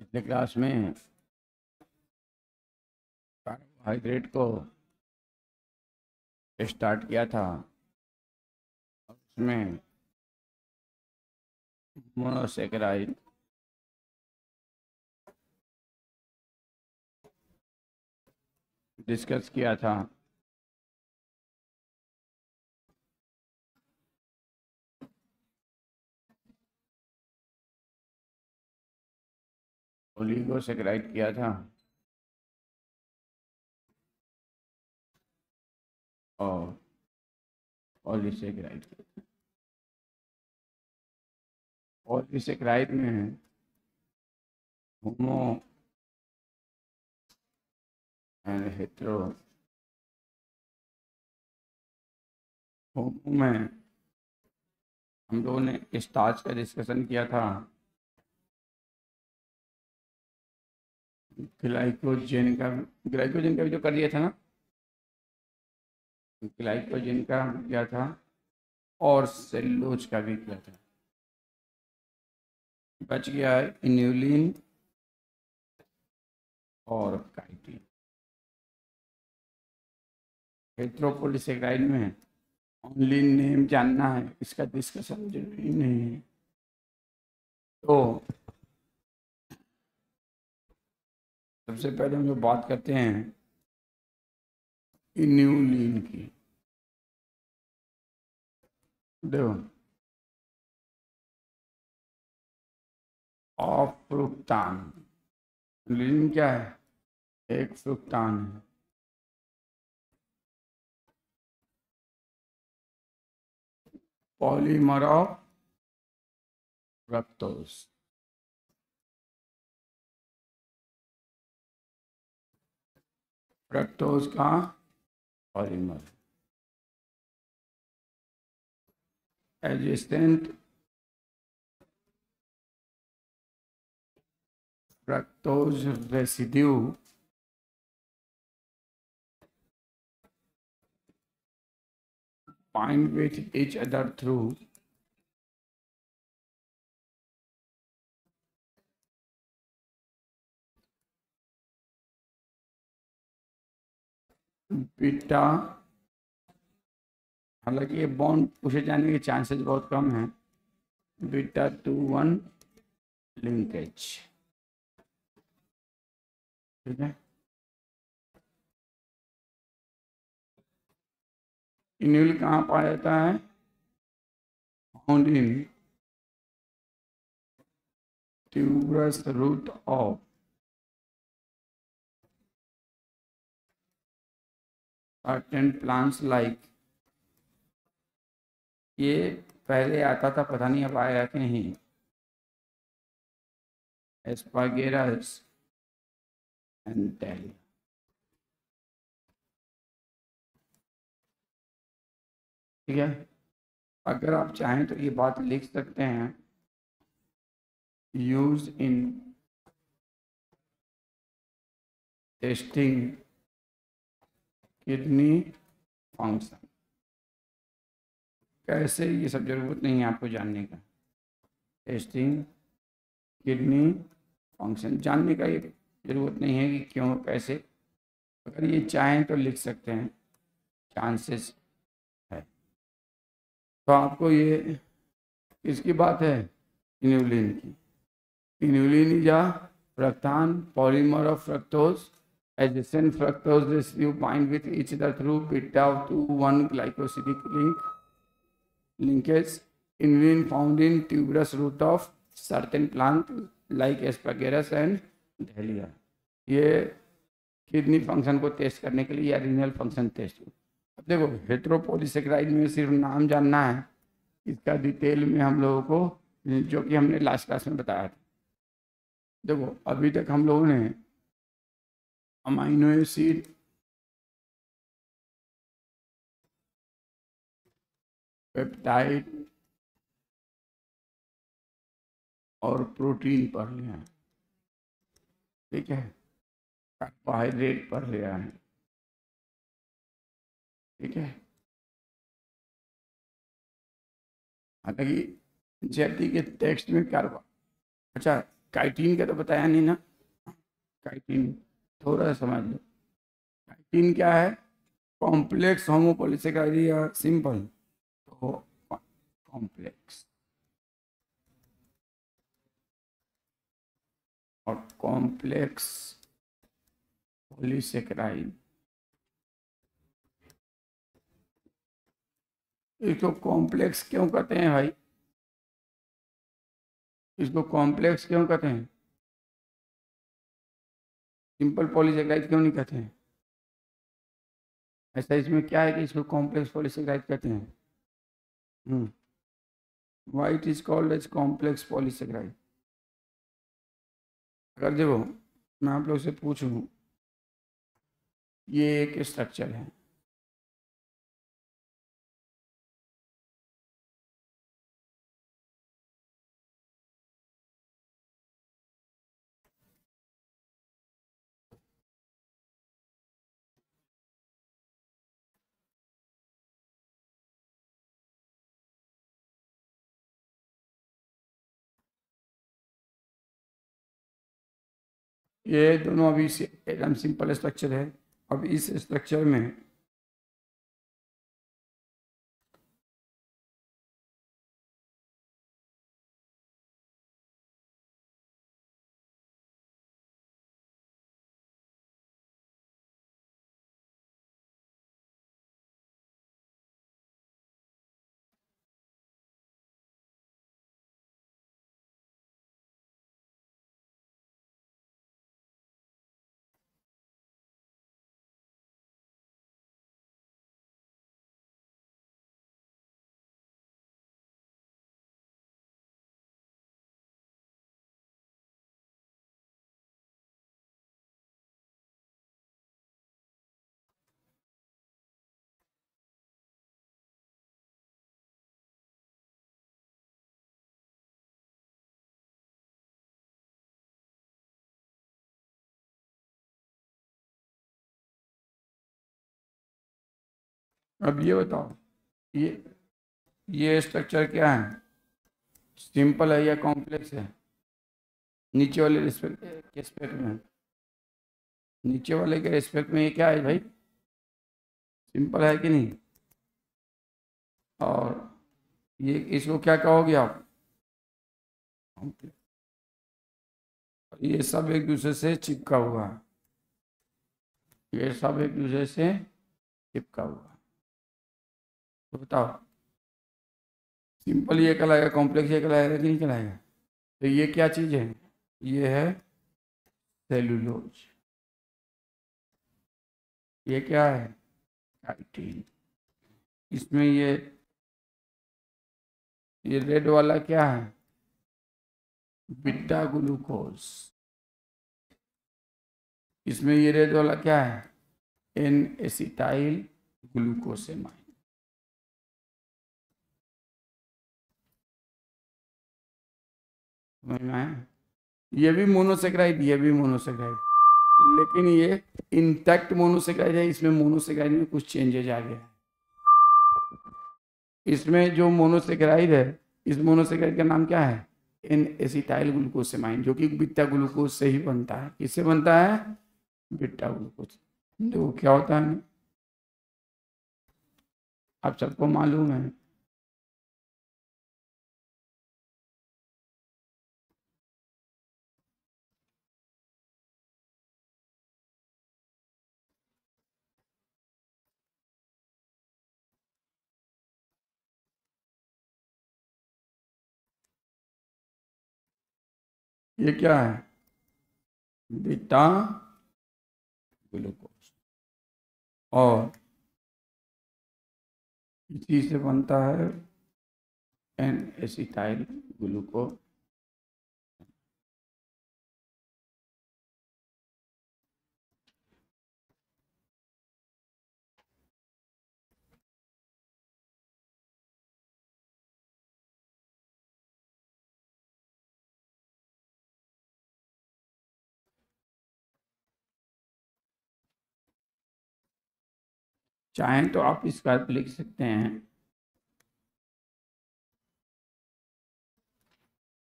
पिछले क्लास में कार्बोहाइड्रेट को स्टार्ट किया था। उसमें मोनोसेकेराइड, डिस्कस किया था। ओलिगोसेकेराइड किया था और पॉलीसेकेराइड किया था। पॉलीसेकेराइड में होमो एंड हेटेरो। होमो में हम लोगों ने स्टार्च का डिस्कशन किया था। ग्लाइकोजन का भी तो कर दिया था ना। ग्लाइकोजन का किया था और सेलुलोज का भी किया था। बच गया है इन्यूलिन और काइटिन। हेटेरोपॉलीसेकेराइड में ओनली नेम जानना है, इसका डिस्कशन जरूरी नहीं है। तो सबसे पहले हम लोग बात करते हैं इन्यूलिन की। देखो, ऑफ फ्रुक्टान। इन्यूलिन क्या है? एक फ्रुक्टान है। Polymer of fructose. फ्रक्टोज का polymer. Adjacent fructose residue bind with each other through beta. हालांकि ये बॉन्ड पूछे जाने के चांसेस बहुत कम हैं। Beta 2-1 linkage. ठीक है। इन्यूल कहाँ पाया जाता है? Found in tuberous root of certain plants like. ये पहले आता था, पता नहीं अब आया कि नहीं। एस्पार्गेरस एंड डैलिया। ठीक है। अगर आप चाहें तो ये बात लिख सकते हैं, use in testing kidney function. कैसे, ये सब जरूरत नहीं है आपको जानने का। टेस्टिंग किडनी फंक्शन जानने का ये जरूरत नहीं है कि क्यों कैसे। अगर ये चाहें तो लिख सकते हैं, चांसेस है। तो आपको ये किसकी बात है? इन्यूलिन की। Inulin is a fructan polymer of fructose. Adjacent fructose residue bind with each other through beta-2-1 glycosidic linkage. Inulin found in tuberous root of certain plant like asparagus and dahlia. ये kidney function को test करने के लिए या renal function test. अब देखो, हेटेरोपॉलीसेकेराइड में सिर्फ नाम जानना है, इसका डिटेल में हम लोगों को, जो कि हमने लास्ट क्लास में बताया था। देखो, अभी तक हम लोगों ने अमाइनो एसिड, पेप्टाइड और प्रोटीन पढ़ लिया है। ठीक है। कार्बोहाइड्रेट पढ़ लिया है। ठीक है। हालांकि जेटी के टेक्स्ट में कार्बो, अच्छा, काइटिन का तो बताया नहीं ना। काइटिन थोड़ा समझ लो। काइटिन क्या है? कॉम्प्लेक्स होमोपॉलीसेकेराइड या सिंपल? तो कॉम्प्लेक्स और कॉम्प्लेक्स पॉलीसेकेराइड, इसको कॉम्प्लेक्स क्यों कहते हैं भाई? इसको कॉम्प्लेक्स क्यों कहते हैं? सिंपल पॉलीसेकेराइड क्यों नहीं कहते हैं? ऐसा इसमें क्या है कि इसको कॉम्प्लेक्स पॉलीसेकेराइड कहते हैं? Why it is called as complex polysaccharide? अगर देखो मैं आप लोग से पूछूं, ये एक स्ट्रक्चर है, ये दोनों अभी एकदम सिंपल स्ट्रक्चर है। अब इस स्ट्रक्चर में अब ये बताओ, ये ये स्ट्रक्चर क्या है? सिंपल है या कॉम्प्लेक्स है? नीचे वाले रिस्पेक्ट में, नीचे वाले के रिस्पेक्ट में ये क्या है भाई? सिंपल है कि नहीं? और ये इसको क्या कहोगे आप? Complex। ये सब एक दूसरे से चिपका हुआ है, ये सब एक दूसरे से चिपका हुआ है। तो बताओ, सिंपल ये कहलाएगा, कॉम्प्लेक्स ये कहलाएगा कि नहीं कहलाएगा? तो ये क्या चीज़ है? ये है सेलुलोज। ये क्या है? काइटिन। इसमें ये रेड वाला क्या है? Beta glucose. इसमें ये रेड वाला क्या है? N acetyl glucosamine. समझ में आया? ये भी मोनोसेक्राइड, ये भी मोनोसेक्राइड, लेकिन ये इंटैक्ट मोनोसेक्राइड है। इसमें मोनोसेक्राइड में कुछ चेंजेज आ गया है। इसमें जो मोनोसेक्राइड है, इस मोनोसेक्राइड का नाम क्या है? एन एसिटाइल ग्लूकोसेमाइन, जो कि बीटा ग्लूकोज से ही बनता है। किससे बनता है? Beta glucose. देखो क्या होता है, आप सबको मालूम है। ये क्या है? Beta glucose. और इसी से बनता है एन एसिटाइल ग्लूकोज। चाहें तो आप इसका लिख सकते हैं।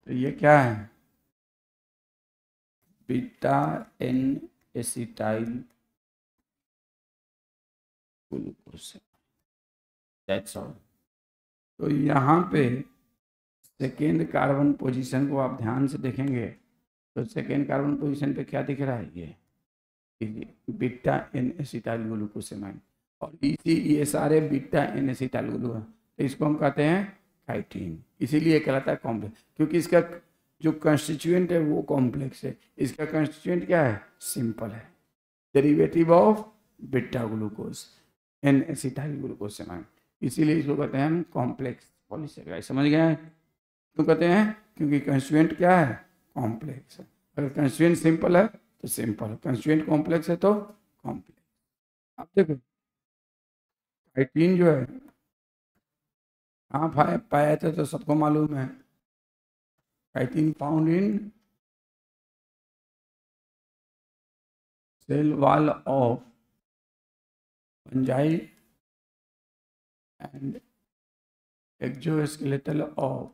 तो ये क्या है? Beta N acetyl glucose, that's all. तो यहाँ पे सेकेंड कार्बन पोजीशन को आप ध्यान से देखेंगे तो सेकेंड कार्बन पोजीशन पे क्या दिख रहा है, ये बीटा एन एसिटाइल ग्लूकोसेमाइन, और इसी ये सारे बीटा एन एसिटाइल ग्लूकोज, तो इसको हम कहते हैं काइटिन, इसीलिए कहलाता है कॉम्प्लेक्स, क्योंकि इसका जो कंस्टिट्यूएंट है वो कॉम्प्लेक्स है, इसका कंस्टिट्यूएंट क्या है, सिंपल है, derivative of beta glucose N acetyl glucosamine, इसीलिए इसको कहते हैं हम कॉम्प्लेक्स पॉलीसेकेराइड। समझ गए हैं क्यों कहते हैं, क्योंकि कंस्टिट्यूएंट क्या है, कॉम्प्लेक्स है। अगर कंस्टिट्यूएंट सिंपल है तो सिंपल, कंस्टिट्यूएंट कॉम्प्लेक्स है तो कॉम्प्लेक्स। अब देखो काइटिन जो है कहाँ पाया था, तो सबको मालूम है, chitin found in cell wall of fungi and exoskeletal of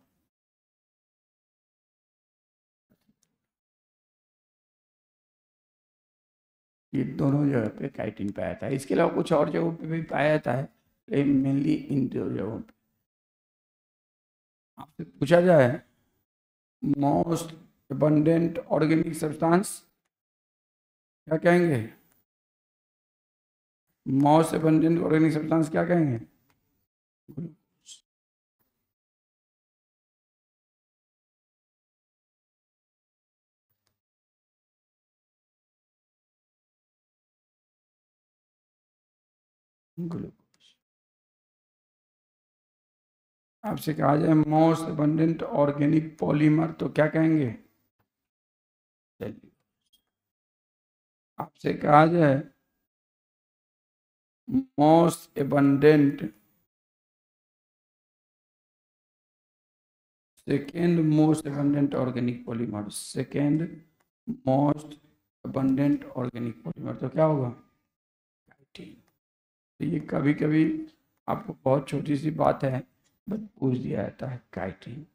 ये दोनों जगह पे काइटिन पाया था। इसके अलावा कुछ और जगहों पे भी पाया जाता है, लेकिन मेनली इन दो जगहों पे। आपसे पूछा जाए मोस्ट अबंडेंट ऑर्गेनिक सब्सटेंस, क्या कहेंगे, मोस्ट अबंडेंट ऑर्गेनिक सब्सटेंस क्या कहेंगे, ग्लूकोज। आपसे कहा जाए मोस्ट अबंडेंट ऑर्गेनिक पॉलीमर तो क्या कहेंगे, आपसे कहा जाए most abundant second most abundant organic polymer, second most abundant organic polymer तो क्या होगा, काइटिन। तो ये कभी कभी आपको बहुत छोटी सी बात है बस पूछ दिया जाता है, काइटिन।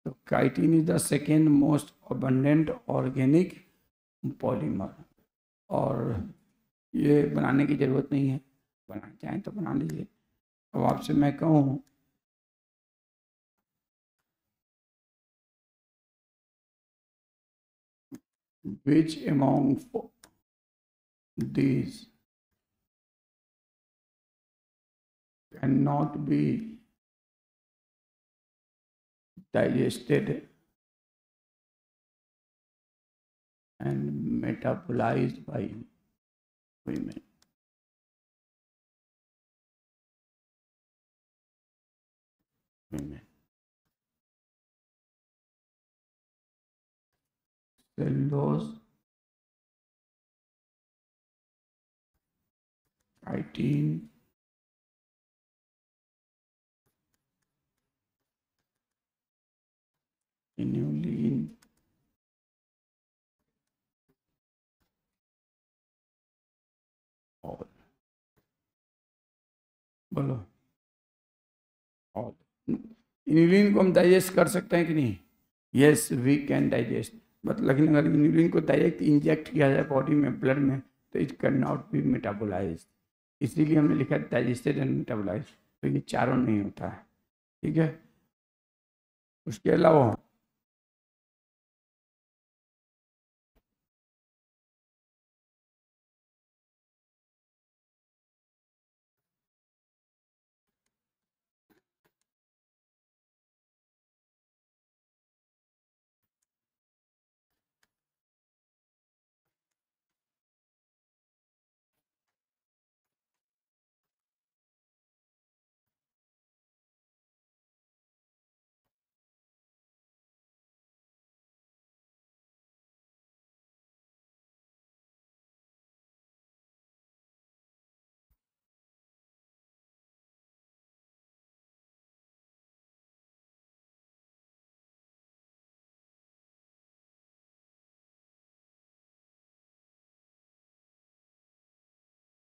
तो chitin is the second most abundant organic polymer, और ये बनाने की ज़रूरत नहीं है, बनाना चाहें तो बना लीजिए। अब आपसे मैं कहूँ which among these cannot be digested and metabolized by women. Cellulose, chitin, inulin, all. बोलो ऑल। इन्यूलिन को हम डाइजेस्ट कर सकते हैं कि नहीं, yes we can digest, but लेकिन अगर इन्यूलिन को डायरेक्ट इंजेक्ट किया जाए बॉडी में, ब्लड में, तो it can not be metabolize, इसीलिए हमने लिखा है डाइजेस्टेड एंड मेटाबोलाइज, तो ये चारों नहीं होता है, ठीक है। उसके अलावा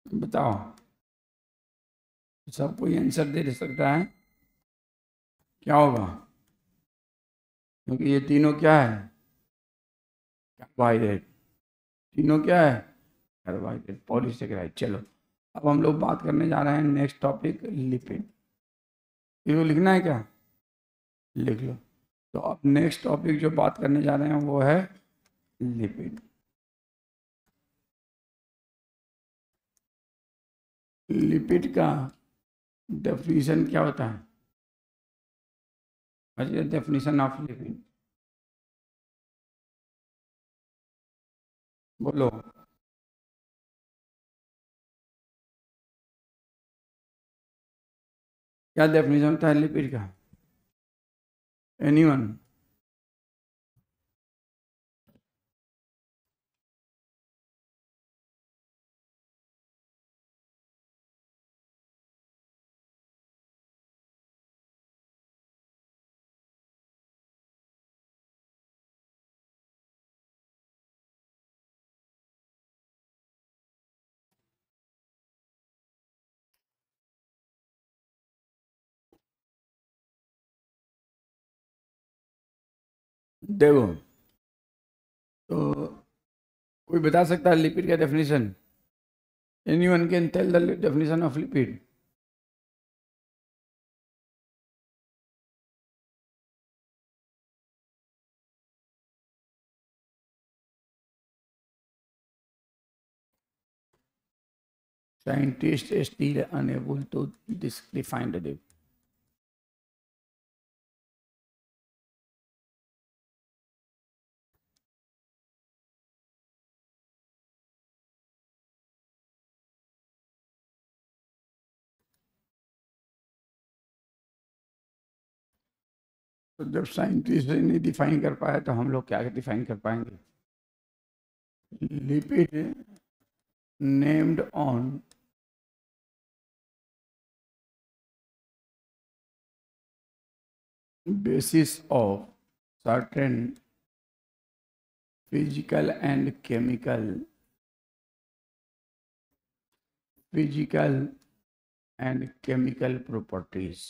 बताओ, सब कोई आंसर दे सकता है, क्या होगा, क्योंकि ये तीनों क्या है, कार्बोहाइड्रेट, तीनों क्या है, कार्बोहाइड्रेट, पॉलीसेकेराइड। चलो अब हम लोग बात करने जा रहे हैं नेक्स्ट टॉपिक, लिपिड। इसको लिखना है क्या, लिख लो। तो अब नेक्स्ट टॉपिक जो बात करने जा रहे हैं वो है लिपिड। लिपिड का डेफिनेशन क्या होता है, डेफिनेशन ऑफ लिपिड बोलो। क्या डेफिनेशन होता है लिपिड का, एनीवन? देखो, तो कोई बता सकता है लिपिड का definition? Anyone can tell the definition of lipid? Scientists are still unable to define the difference. तो जब साइंटिस्ट नहीं डिफाइन कर पाए तो हम लोग क्या डिफाइन कर पाएंगे? Lipid named on basis of certain physical and chemical properties.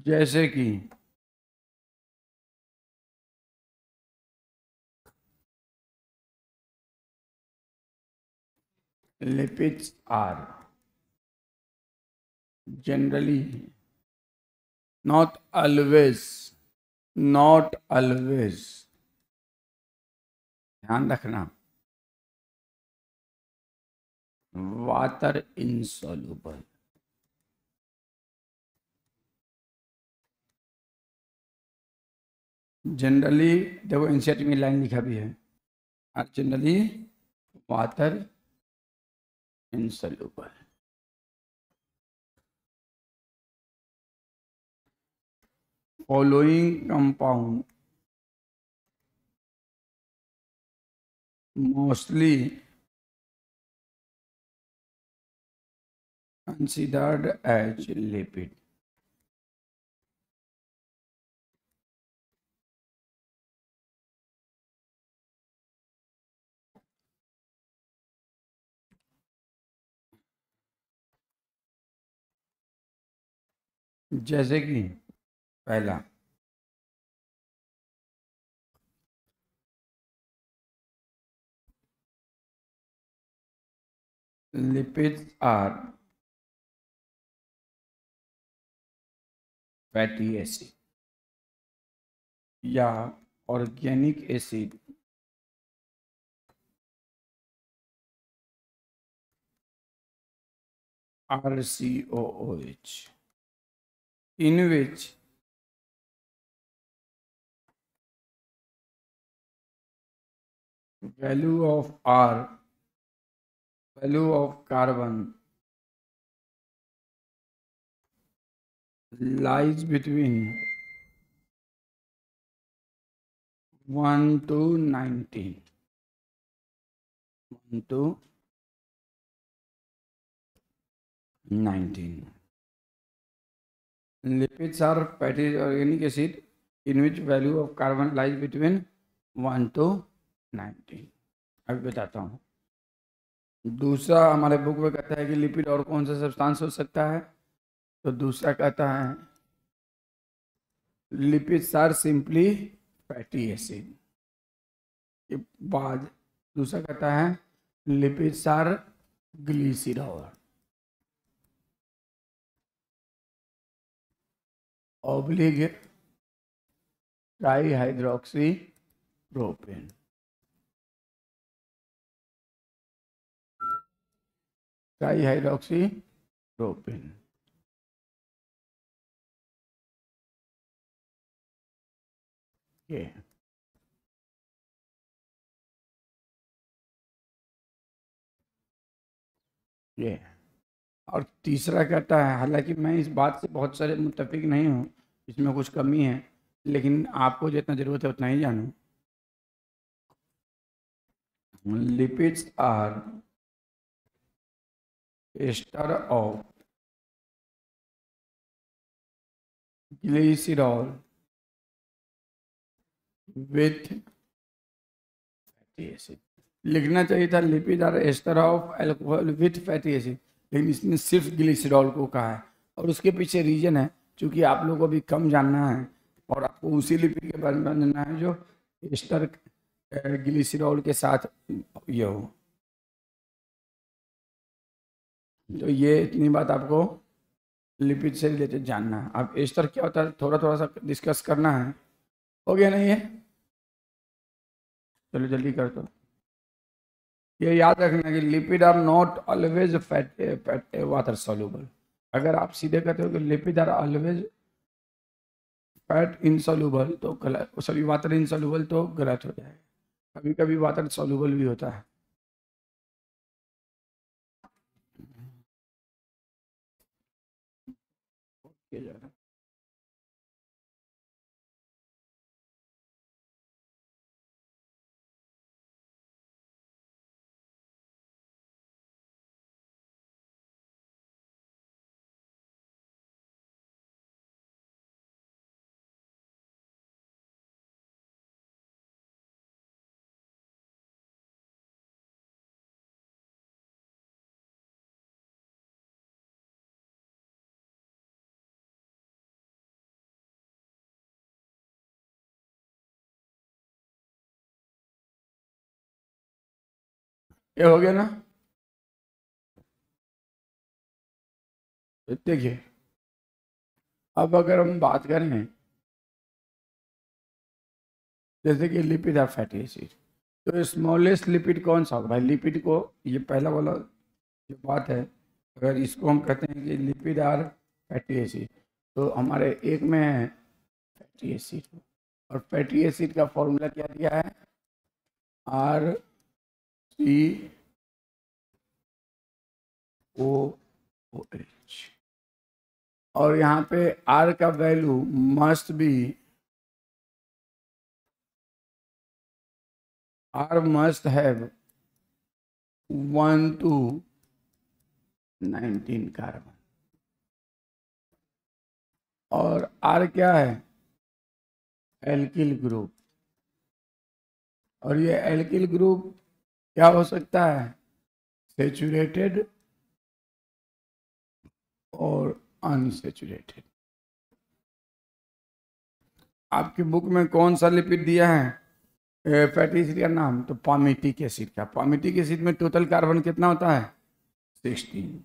जैसे कि lipids are generally not always ध्यान रखना, वाटर insoluble। जनरली देखो एनसीईआरटी में लाइन लिखा भी है, generally water insoluble। following compound mostly considered as lipid। जैसे कि पहला, lipids are fatty acid या organic acid RCOOH in which value of carbon lies between 1 to 19. 1 to 19. Lipids are fatty organic acid in which value of carbon lies between 1 to 19। अभी बताता हूँ। दूसरा हमारे book में कहता है कि लिपिड और कौन सा सब्सटेंस हो सकता है, तो दूसरा कहता है lipids are simply fatty acid के बाद दूसरा कहता है lipids are glycerol oblique trihydroxy propane. Trihydroxy propane ये और तीसरा कहता है, हालांकि मैं इस बात से बहुत सारे मुत्तफिक नहीं हूँ, इसमें कुछ कमी है, लेकिन आपको जितना ज़रूरत है उतना ही जानूँ। Lipids are ester of glycerol with fatty acid. लिखना चाहिए था lipid are ester of alcohol with fatty acid, लेकिन इसने सिर्फ ग्लिसरॉल को कहा है और उसके पीछे रीजन है, क्योंकि आप लोगों को भी कम जानना है और आपको उसी लिपिड के बारे में जानना है जो एस्टर ग्लिसरॉल के साथ ये हो। तो ये इतनी बात आपको लिपिड से रिलेटेड जानना है। अब एस्टर क्या होता है थोड़ा थोड़ा सा डिस्कस करना है। हो गया नहीं है? चलो जल्दी कर दो। ये याद रखना कि lipid are not always fat water soluble. अगर आप सीधे कहते हो कि lipid are always fat insoluble तो गलत, सॉरी वाटर इनसॉल्युबल तो गलत हो जाएगा। कभी कभी वाटर सॉल्युबल भी होता है। ये हो गया ना? देखिए अब अगर हम बात करें जैसे कि लिपिड और फैटी एसिड, तो स्मॉलेस्ट लिपिड कौन सा होगा भाई? लिपिड को ये पहला वाला जो बात है, अगर इसको हम कहते हैं कि लिपिड आर फैटी एसिड, तो हमारे एक में है फैटी एसिड, और फैटी एसिड का फॉर्मूला क्या दिया है? आर सी ओ एच, और यहाँ पे आर का value must be, r must have 1 to 19 carbon, और आर क्या है? एल्किल ग्रुप, और ये एल्किल ग्रुप क्या हो सकता है? सेचुरेटेड और अनसेचुरेटेड। आपकी बुक में कौन सा लिपिड दिया है फैटी एसिड का नाम? तो पामिटिक एसिड का। पामिटिक एसिड में टोटल कार्बन कितना होता है? 16।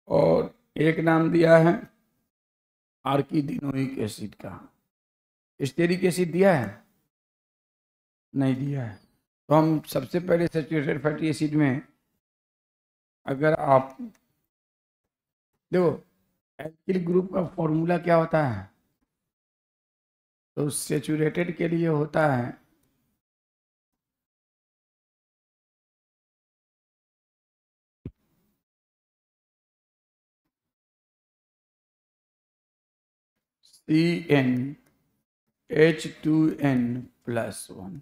और एक नाम दिया है आर्किडिनोइक एसिड का। स्टेरिक एसिड दिया है? नहीं दिया है। तो हम सबसे पहले सेचुरेटेड फैटी एसिड में अगर आप देखो एल्किल ग्रुप का फॉर्मूला क्या होता है, तो सेचुरेटेड के लिए होता है CnH2n+1,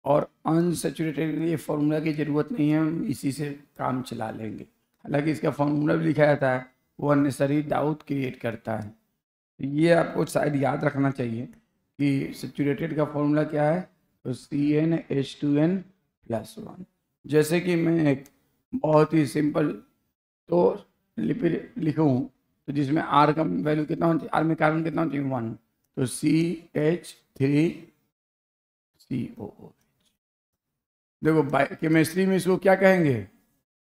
और अनसेचुरेटेड के लिए फॉर्मूला की ज़रूरत नहीं है, हम इसी से काम चला लेंगे। हालांकि इसका फॉर्मूला भी लिखा जाता है, वो अननेसेसरी डाउट क्रिएट करता है। तो ये आपको शायद याद रखना चाहिए कि सेचुरेटेड का फॉर्मूला क्या है, तो CnH2n+1। जैसे कि मैं एक बहुत ही सिंपल तो लिपिड लिखूँ तो जिसमें आर का वैल्यू कितना होना चाहिए, आर में कार्बन कितना होना चाहिए 1, तो CH3COO। देखो केमिस्ट्री में इसको क्या कहेंगे,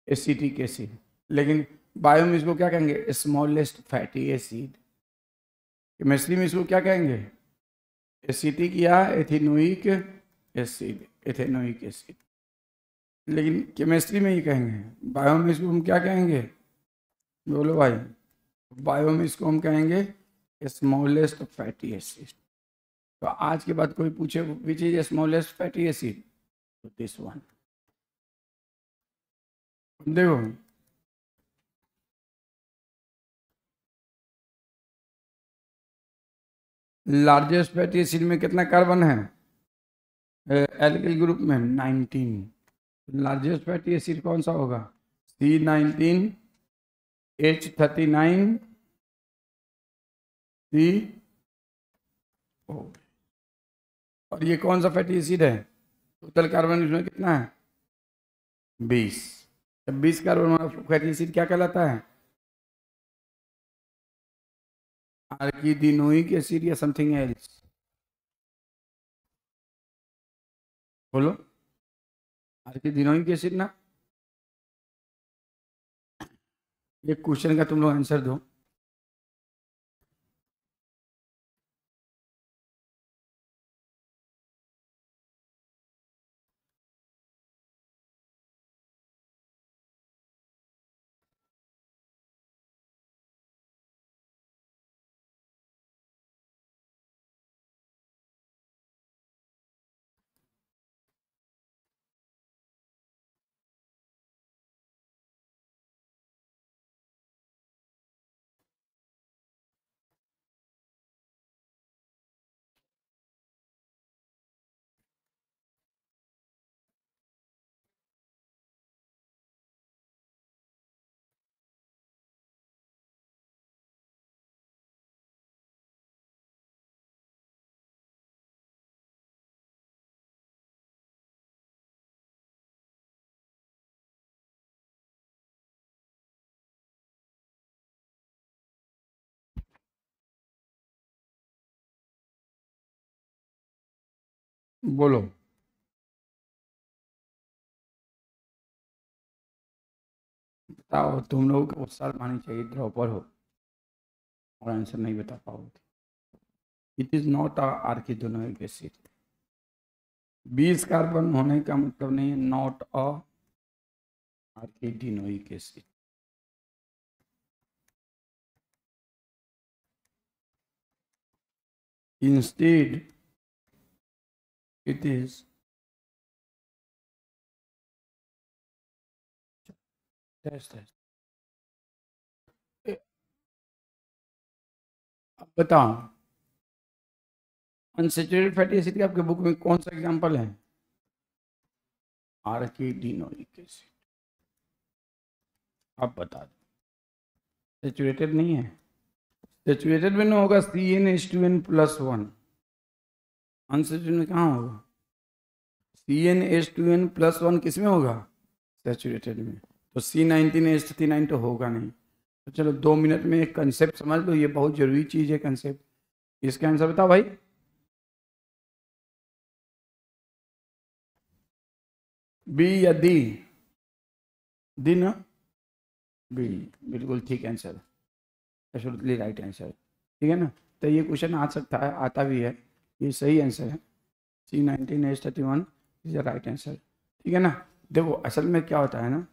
एसिटिक एसिड, लेकिन बायो में इसको क्या कहेंगे, स्मॉलेस्ट फैटी एसिड। केमिस्ट्री में इसको क्या कहेंगे, एसिटिक या एथेनोइक एसिड, एथेनोइक एसिड, लेकिन केमिस्ट्री में ही कहेंगे। बायो में इसको हम क्या कहेंगे, बोलो भाई, बायो में इसको हम कहेंगे स्मॉलेस्ट फैटी एसिड। तो आज के बाद कोई पूछे which is smallest fatty acid, तो दिस वन। देखो लार्जेस्ट फैटी एसिड में कितना कार्बन है, एल्किल ग्रुप में 19। लार्जेस्ट फैटी एसिड कौन सा होगा, C19H39 CO। और ये कौन सा फैटी एसिड है, टोटल कार्बन इसमें कितना है 20। 20 कार्बन वाला फैटी एसिड क्या कहलाता है, आर्किडिनोइक एसिड या समथिंग एल्स, बोलो, आर्किडिनोइक एसिड ना। एक क्वेश्चन का तुम लोग आंसर दो। बोलो, बताओ, तुम लोगों को उत्साह आनी चाहिए, ड्रॉपर हो और आंसर नहीं बता पाओगे। It is not a arachidonic acid. 20 carbon होने का मतलब नहीं है not a arachidonic acid. Instead it is test. अब बताओ, अनसैचुरेटेड फैटी एसिड के आपके बुक में कौन सा एग्जांपल है, आर्किडोनोइक एसिड। आप बता दो, सेचुरेटेड नहीं है, सेचुरेटेड में ना होगा CnH2n+1, अनसैचुरेटेड में कहाँ होगा, CnH2n+1 किस में होगा, सेचुरेटेड में। तो C19H39 तो होगा नहीं। तो चलो 2 मिनट में एक कंसेप्ट समझ लो, ये बहुत जरूरी चीज है कंसेप्ट। इसका आंसर बताओ भाई, बी या डी, डी ना, बी बिल्कुल ठीक आंसर, एब्सोल्युटली राइट आंसर, ठीक है ना। तो ये क्वेश्चन आ सकता है, आता भी है, ये सही आंसर है, C19H31 is the right answer, ठीक है ना। देखो असल में क्या होता है ना,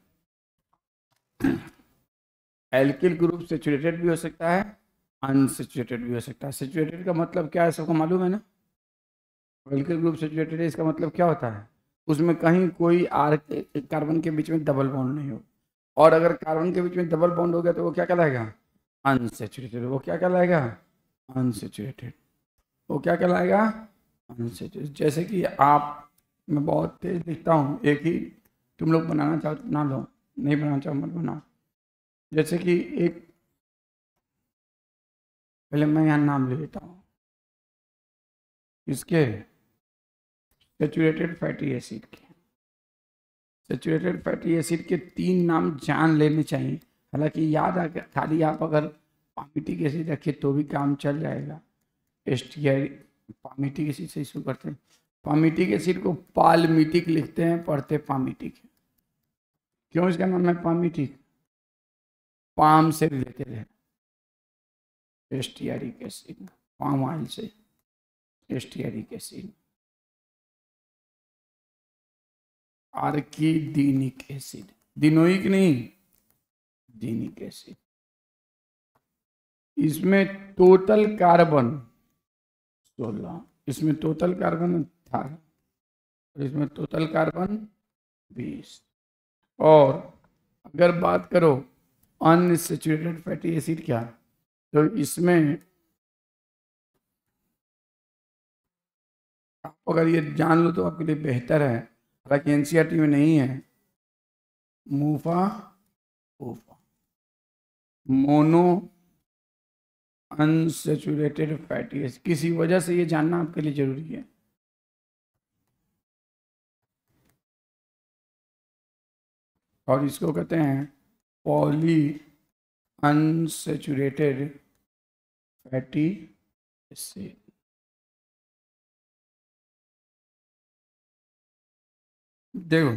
एल्किल ग्रुप सेचुरेटेड भी हो सकता है, अनसेचुरेटेड भी हो सकता है। सेचुरेटेड का मतलब क्या है, सबको मालूम है ना, एल्किल ग्रुप सेचुरेटेड है, इसका मतलब क्या होता है, उसमें कहीं कोई आर कार्बन के बीच में डबल बॉन्ड नहीं हो, और अगर कार्बन के बीच में डबल बॉन्ड हो गया तो वो क्या कहलाएगा, अनसेचुरेटेड। वो क्या कहलाएगा, अनसेचुरेटेड। वो क्या कहलाएगा, अनसेचुरेटेड। जैसे कि आप, मैं बहुत तेज लिखता हूँ, एक ही, तुम लोग बनाना चाहो तो बना लो, नहीं बनाना चाहो मत बनाओ। जैसे कि एक, पहले मैं यहाँ नाम ले लेता हूँ इसके, सेचुरेटेड फैटी एसिड के। सेचुरेटेड फैटी एसिड के 3 नाम जान लेने चाहिए, हालांकि याद आ खाली आप अगर पामिटिक एसिड रखिए तो भी काम चल जाएगा। एस्टियर पामिटिक एसिड से शुरू करते हैं। पामिटिक एसिड को पालमिटिक लिखते हैं, पढ़ते पामिटिक। क्यों इसका नाम है पामिटिक? पाम से रिलेटेड है। एस्टियरिक एसिड, पाम ऑयल से एस्टियरिक एसिड। आर्किडीनिक एसिड, दिनोइक नहीं, डीनिक एसिड। इसमें टोटल कार्बन 16, इसमें टोटल कार्बन 18 और इसमें टोटल कार्बन 20। और अगर बात करो अनसैचुरेटेड फैटी एसिड क्या, तो इसमें आप अगर ये जान लो तो आपके लिए बेहतर है, हालांकि एनसीईआरटी में नहीं है। मूफा ओफा, मोनो अनसैचुरेटेड फैटी एसिड, किसी वजह से ये जानना आपके लिए जरूरी है। और इसको कहते हैं पॉली अनसैचुरेटेड फैटी एसिड। देखो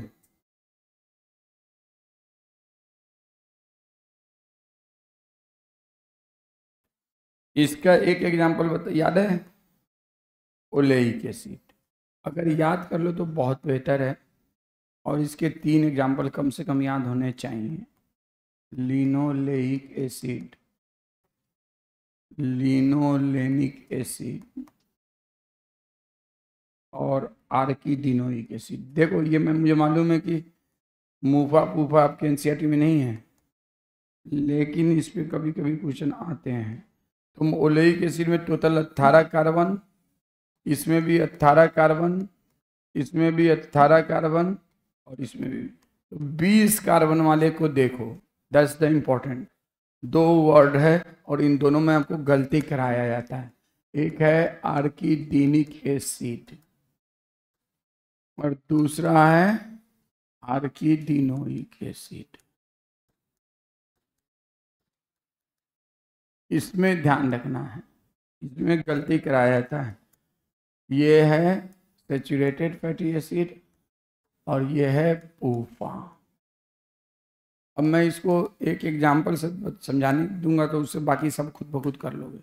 इसका एक एग्जांपल बता, याद है? Oleic acid. अगर याद कर लो तो बहुत बेहतर है, और इसके 3 एग्जांपल कम से कम याद होने चाहिए। लिनोलेइक एसिड, लिनोलेनिक एसिड और आर्किडिनोइक एसिड। देखो ये मुझे मालूम है कि मूफा पूफा आपके एनसीईआरटी में नहीं है, लेकिन इस पे कभी कभी क्वेश्चन आते हैं। तो ओलेइक एसिड में टोटल 18 कार्बन, इसमें भी 18 कार्बन, इसमें भी 18 कार्बन और इसमें भी, तो 20 कार्बन वाले को देखो। That's the important. 2 वर्ड है और इन दोनों में आपको गलती कराया जाता है। एक है आर्किडीनिक एसिड और दूसरा है आर्किडिनोइक एसिड। इसमें ध्यान रखना है, इसमें गलती कराया जाता है। ये है सैचुरेटेड फैटी एसिड और ये है पूफा। अब मैं इसको एक एग्जांपल से समझाने दूंगा तो उससे बाकी सब खुद ब खुद कर लोगे।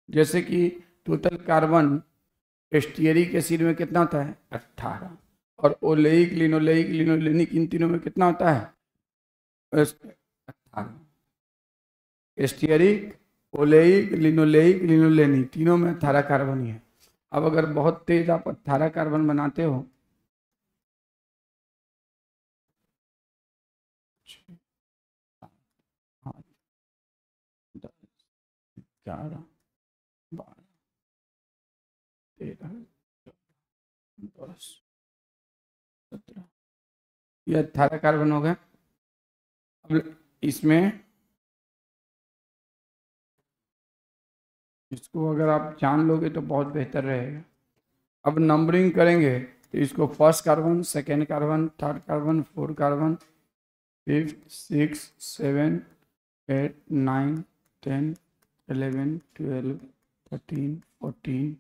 जैसे कि टोटल कार्बन एस्टियरिक एसिड में कितना होता है? 18। और ओलेइक, लिनोलेइक, लिनोलेनिक, इन तीनों में कितना होता है? 18। एस्टियरिक, ओलेइक, लिनोलेइक, लिनोलेनिक, तीनों में 18 कार्बन ही है। अब अगर बहुत तेज आप 18 कार्बन बनाते हो, 11, 12, 13, 10, 17, ये 18 कार्बन हो गए। अब इसमें इसको अगर आप जान लोगे तो बहुत बेहतर रहेगा। अब नंबरिंग करेंगे तो इसको first carbon, second carbon, third carbon, fourth carbon, 5th, 6th, 7th, 8th, 9th, 10th, 11, 12, 13, 14,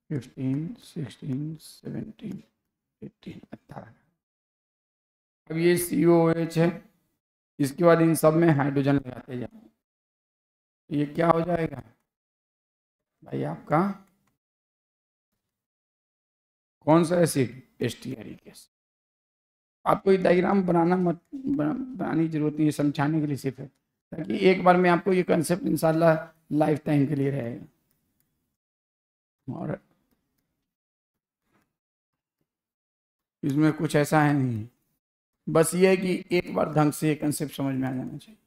15, 16, 17, 18, 18। अब ये COOH है, इसके बाद इन सब में हाइड्रोजन लगाते जाओ। ये क्या हो जाएगा भाई आपका? कौन सा एसिड? एस्टियरिक एसिड। आपको ये डायग्राम बनाने की जरूरत नहीं है, समझाने के लिए सिर्फ है, ताकि एक बार में आपको ये कंसेप्ट इंशाल्लाह लाइफ टाइम के लिए रहेगा। और इसमें कुछ ऐसा है नहीं, बस ये है कि एक बार ढंग से ये कंसेप्ट समझ में आ जाना चाहिए।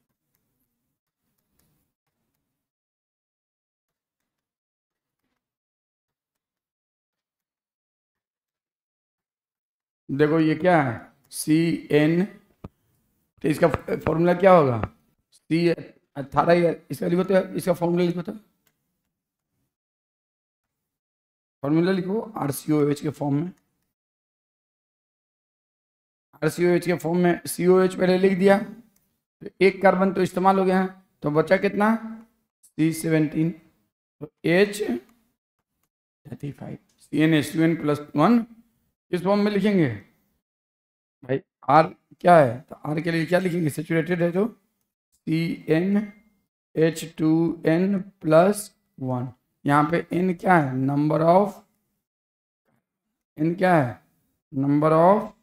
देखो ये क्या है? CN, तो इसका फॉर्मूला क्या होगा? C18। इसका लिखो तो, इसका फॉर्मूला लिखो तो, फॉर्मूला लिखो RCOH के फॉर्म में। RCOH के फॉर्म में COH पहले लिख दिया, तो एक कार्बन तो इस्तेमाल हो गया है, तो बचा कितना, C17, तो H35, CnH2n+1 किस फॉर्म में लिखेंगे भाई, R क्या है, तो R के लिए क्या लिखेंगे, सेचुरेटेड है तो CnH2n+1, यहाँ पे N क्या है, नंबर ऑफ, N क्या है, नंबर ऑफ,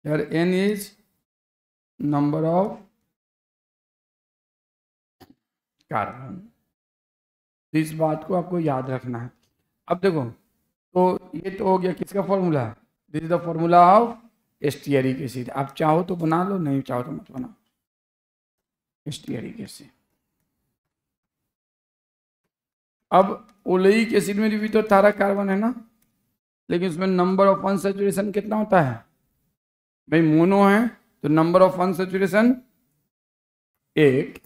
यार N is number of carbon. इस बात को आपको याद रखना है। अब देखो, तो ये तो हो गया किसका formula, this is the formula of stearic acid. आप चाहो तो बना लो, नहीं चाहो तो मत बनाओ। स्टीयरिक एसिड, अब ओलेइक एसिड में भी तो 18 कार्बन है ना, लेकिन उसमें नंबर ऑफ अनसैचुरेशन कितना होता है भाई, मोनो है तो number of unsaturation 1,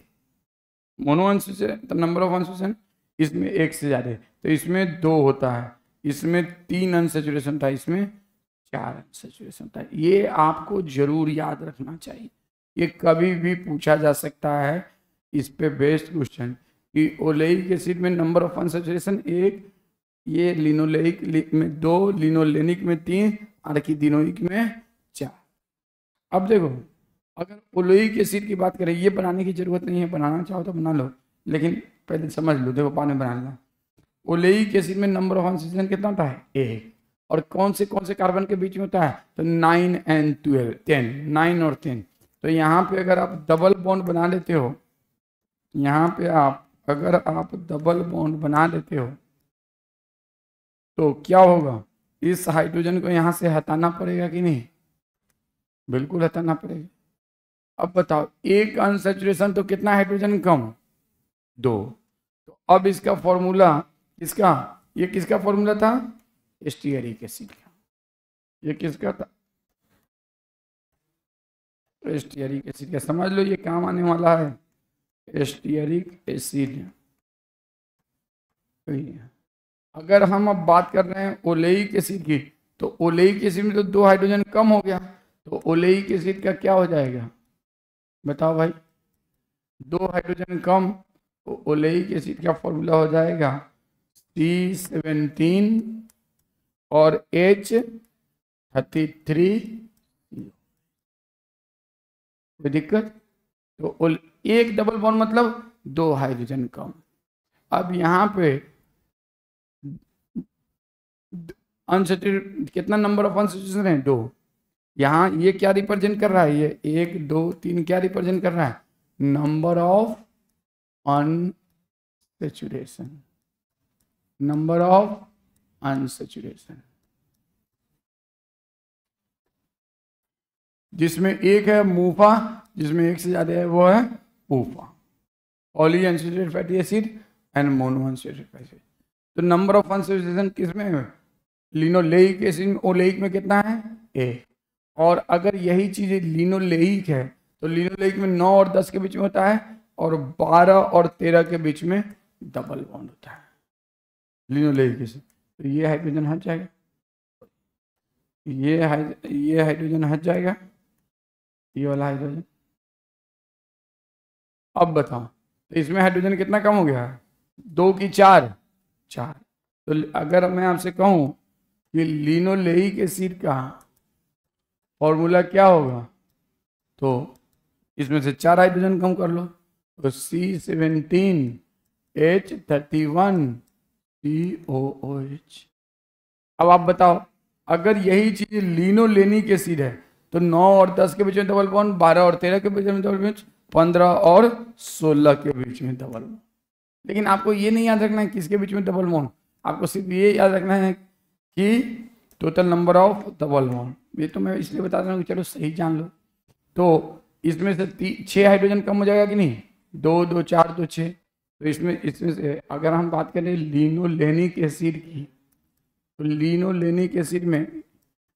mono unsaturation तो नंबर ऑफ अनसैचुरेशन, इसमें 1 से ज्यादा है तो इसमें 2 होता है, इसमें 3 अनसैचुरेशन था, इसमें 4 अनसैचुरेशन था। ये आपको जरूर याद रखना चाहिए, ये कभी भी पूछा जा सकता है, इस पे बेस्ड क्वेश्चन कि ओलेइक एसिड में नंबर ऑफ अनसैचुरेशन 1, ये लिनोलेइक में 2, लिनोलेनिक में 3, आर्किडिनोइक में 4। अब देखो, अगर ओलेइक एसिड की बात करें, ये बनाने की जरूरत नहीं है, बनाना चाहो तो बना लो, लेकिन पहले समझ लो, देखो बाद में बना लेना। ओलेइक एसिड में नंबर ऑफ अनसैचुरेशन कितना होता है 1, और कौन से कार्बन के बीच में होता है, तो 9 and 12, 10, 9 और 10। तो यहाँ पे अगर आप डबल बॉन्ड बना लेते हो, यहाँ पे अगर आप डबल बॉन्ड बना लेते हो तो क्या होगा, इस हाइड्रोजन को यहाँ से हटाना पड़ेगा कि नहीं, बिल्कुल हटाना पड़ेगा। अब बताओ, एक अनसैचुरेशन तो कितना हाइड्रोजन कम, 2। तो अब इसका फॉर्मूला किसका, ये किसका फॉर्मूला था, स्टीयरिक एसिड का, ये किसका था, स्टीयरिक एसिड का। समझ लो ये काम आने वाला है, स्टीयरिक एसिड। अगर हम अब बात कर रहे हैं ओलेइक एसिड की, तो ओलेइक एसिड में तो 2 हाइड्रोजन कम हो गया, तो ओलेइक एसिड का क्या हो जाएगा, बताओ भाई, 2 हाइड्रोजन कम, तो ओलेइक एसिड का फॉर्मूला हो जाएगा C17 और H33। कोई दिक्कत, तो एक डबल बॉन्ड मतलब 2 हाइड्रोजन कम। अब यहाँ पे अनसैचुरेटेड कितना नंबर ऑफ अनसैचुरेशन है, 2। यहाँ ये क्या रिप्रेजेंट कर रहा है, ये 1 2 3 क्या रिप्रेजेंट कर रहा है, number of unsaturation, number of unsaturation. जिसमें एक है मूफा, जिसमें 1 से ज्यादा है वो है PUFA, poly unsaturated fatty acid and mono unsaturated fatty acid. तो नंबर ऑफ अनसैचुरेशन किसमें है, लिनोलेइक एसिड, ओलेइक में कितना है 1। और अगर यही चीज लिनोलेइक है तो लिनोलेइक में 9 और 10 के बीच में होता है, और 12 और 13 के बीच में डबल बॉन्ड होता है लिनोलेइक एसिड। तो ये हाइड्रोजन हट जाएगा, ये हाइड्रोजन हट जाएगा, ये वाला हाइड्रोजन। अब बताओ, तो इसमें हाइड्रोजन कितना कम हो गया, 2 की 4। तो अगर मैं आपसे कहूं कि लिनोलेइक एसिड का फॉर्मूला क्या होगा, तो इसमें से 4 हाइड्रोजन कम कर लो, तो C17 H31 COOH। अब आप बताओ, अगर यही चीज लिनोलेनिक एसिड है तो 9 और 10 के बीच में डबल बॉन्ड, 12 और 13 के बीच में डबल बॉन्ड, 15 और 16 के बीच में डबल बॉन्ड। लेकिन आपको ये नहीं याद रखना है किसके बीच में डबल बॉन्ड, आपको सिर्फ ये याद रखना है कि total number of double bond. ये तो मैं इसलिए बता रहा हूँ कि चलो सही जान लो। तो इसमें से 6 हाइड्रोजन कम हो जाएगा कि नहीं, 2 2 4 2 6। तो इसमें से अगर हम बात करें लिनोलेनिक एसिड की, तो लिनोलेनिक एसिड में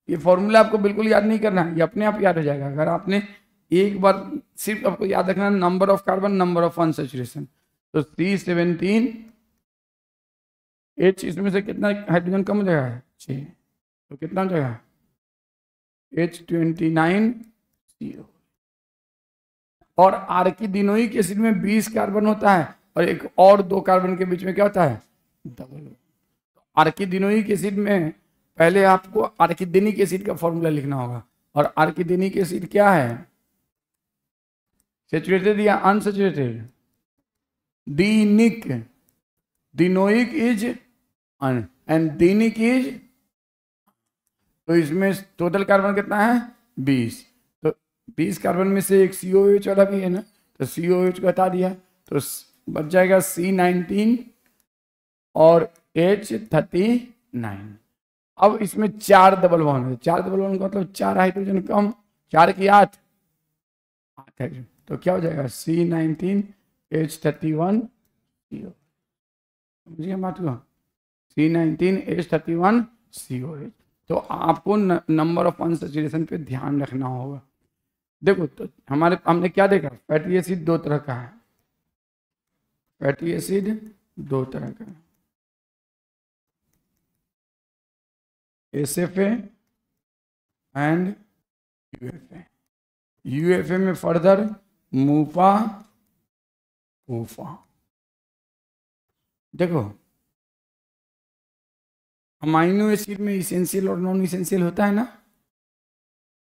ये फॉर्मूला आपको बिल्कुल याद नहीं करना है, ये अपने आप याद हो जाएगा। अगर आपने एक बार सिर्फ आपको याद रखना number of carbon, number of unsaturation. तो C17 H, इसमें से कितना हाइड्रोजन कम हो जाएगा 6, तो कितना हो जाएगा H29 CO। और आर्किडिनोइक एसिड में 20 कार्बन होता है और एक और 2 कार्बन के बीच में क्या होता है, डबल। आर्किडिनोइक एसिड में पहले आपको आर्किडेनिक एसिड का फॉर्मूला लिखना होगा, और आर्किडेनिक एसिड क्या है, सैचुरेटेड या अनसैचुरेटेड, डीनिक, डिनोइक इज एंड डीनिक इज, तो इसमें टोटल कार्बन कितना है 20, तो 20 कार्बन में से एक COH वाला भी है ना, तो COH को हटा दिया तो बच जाएगा C19 और H39। अब इसमें 4 डबल बॉन्ड है, 4 डबल बॉन्ड का मतलब 4 हाइड्रोजन कम, 4 की 8 हाइड्रोजन, तो क्या हो जाएगा C19 H31 CO, समझिए बात को, C19 H31 COH। तो आपको नंबर ऑफ अनसैचुरेशन पे ध्यान रखना होगा। देखो तो हमने क्या देखा, फैटी एसिड 2 तरह का है, फैटी एसिड 2 तरह का है, SFA एंड UFA। UFA में फर्दर मूफा ऊफा। देखो अमाइनो एसिड में इसेंशियल और नॉन इसेंशियल होता है ना।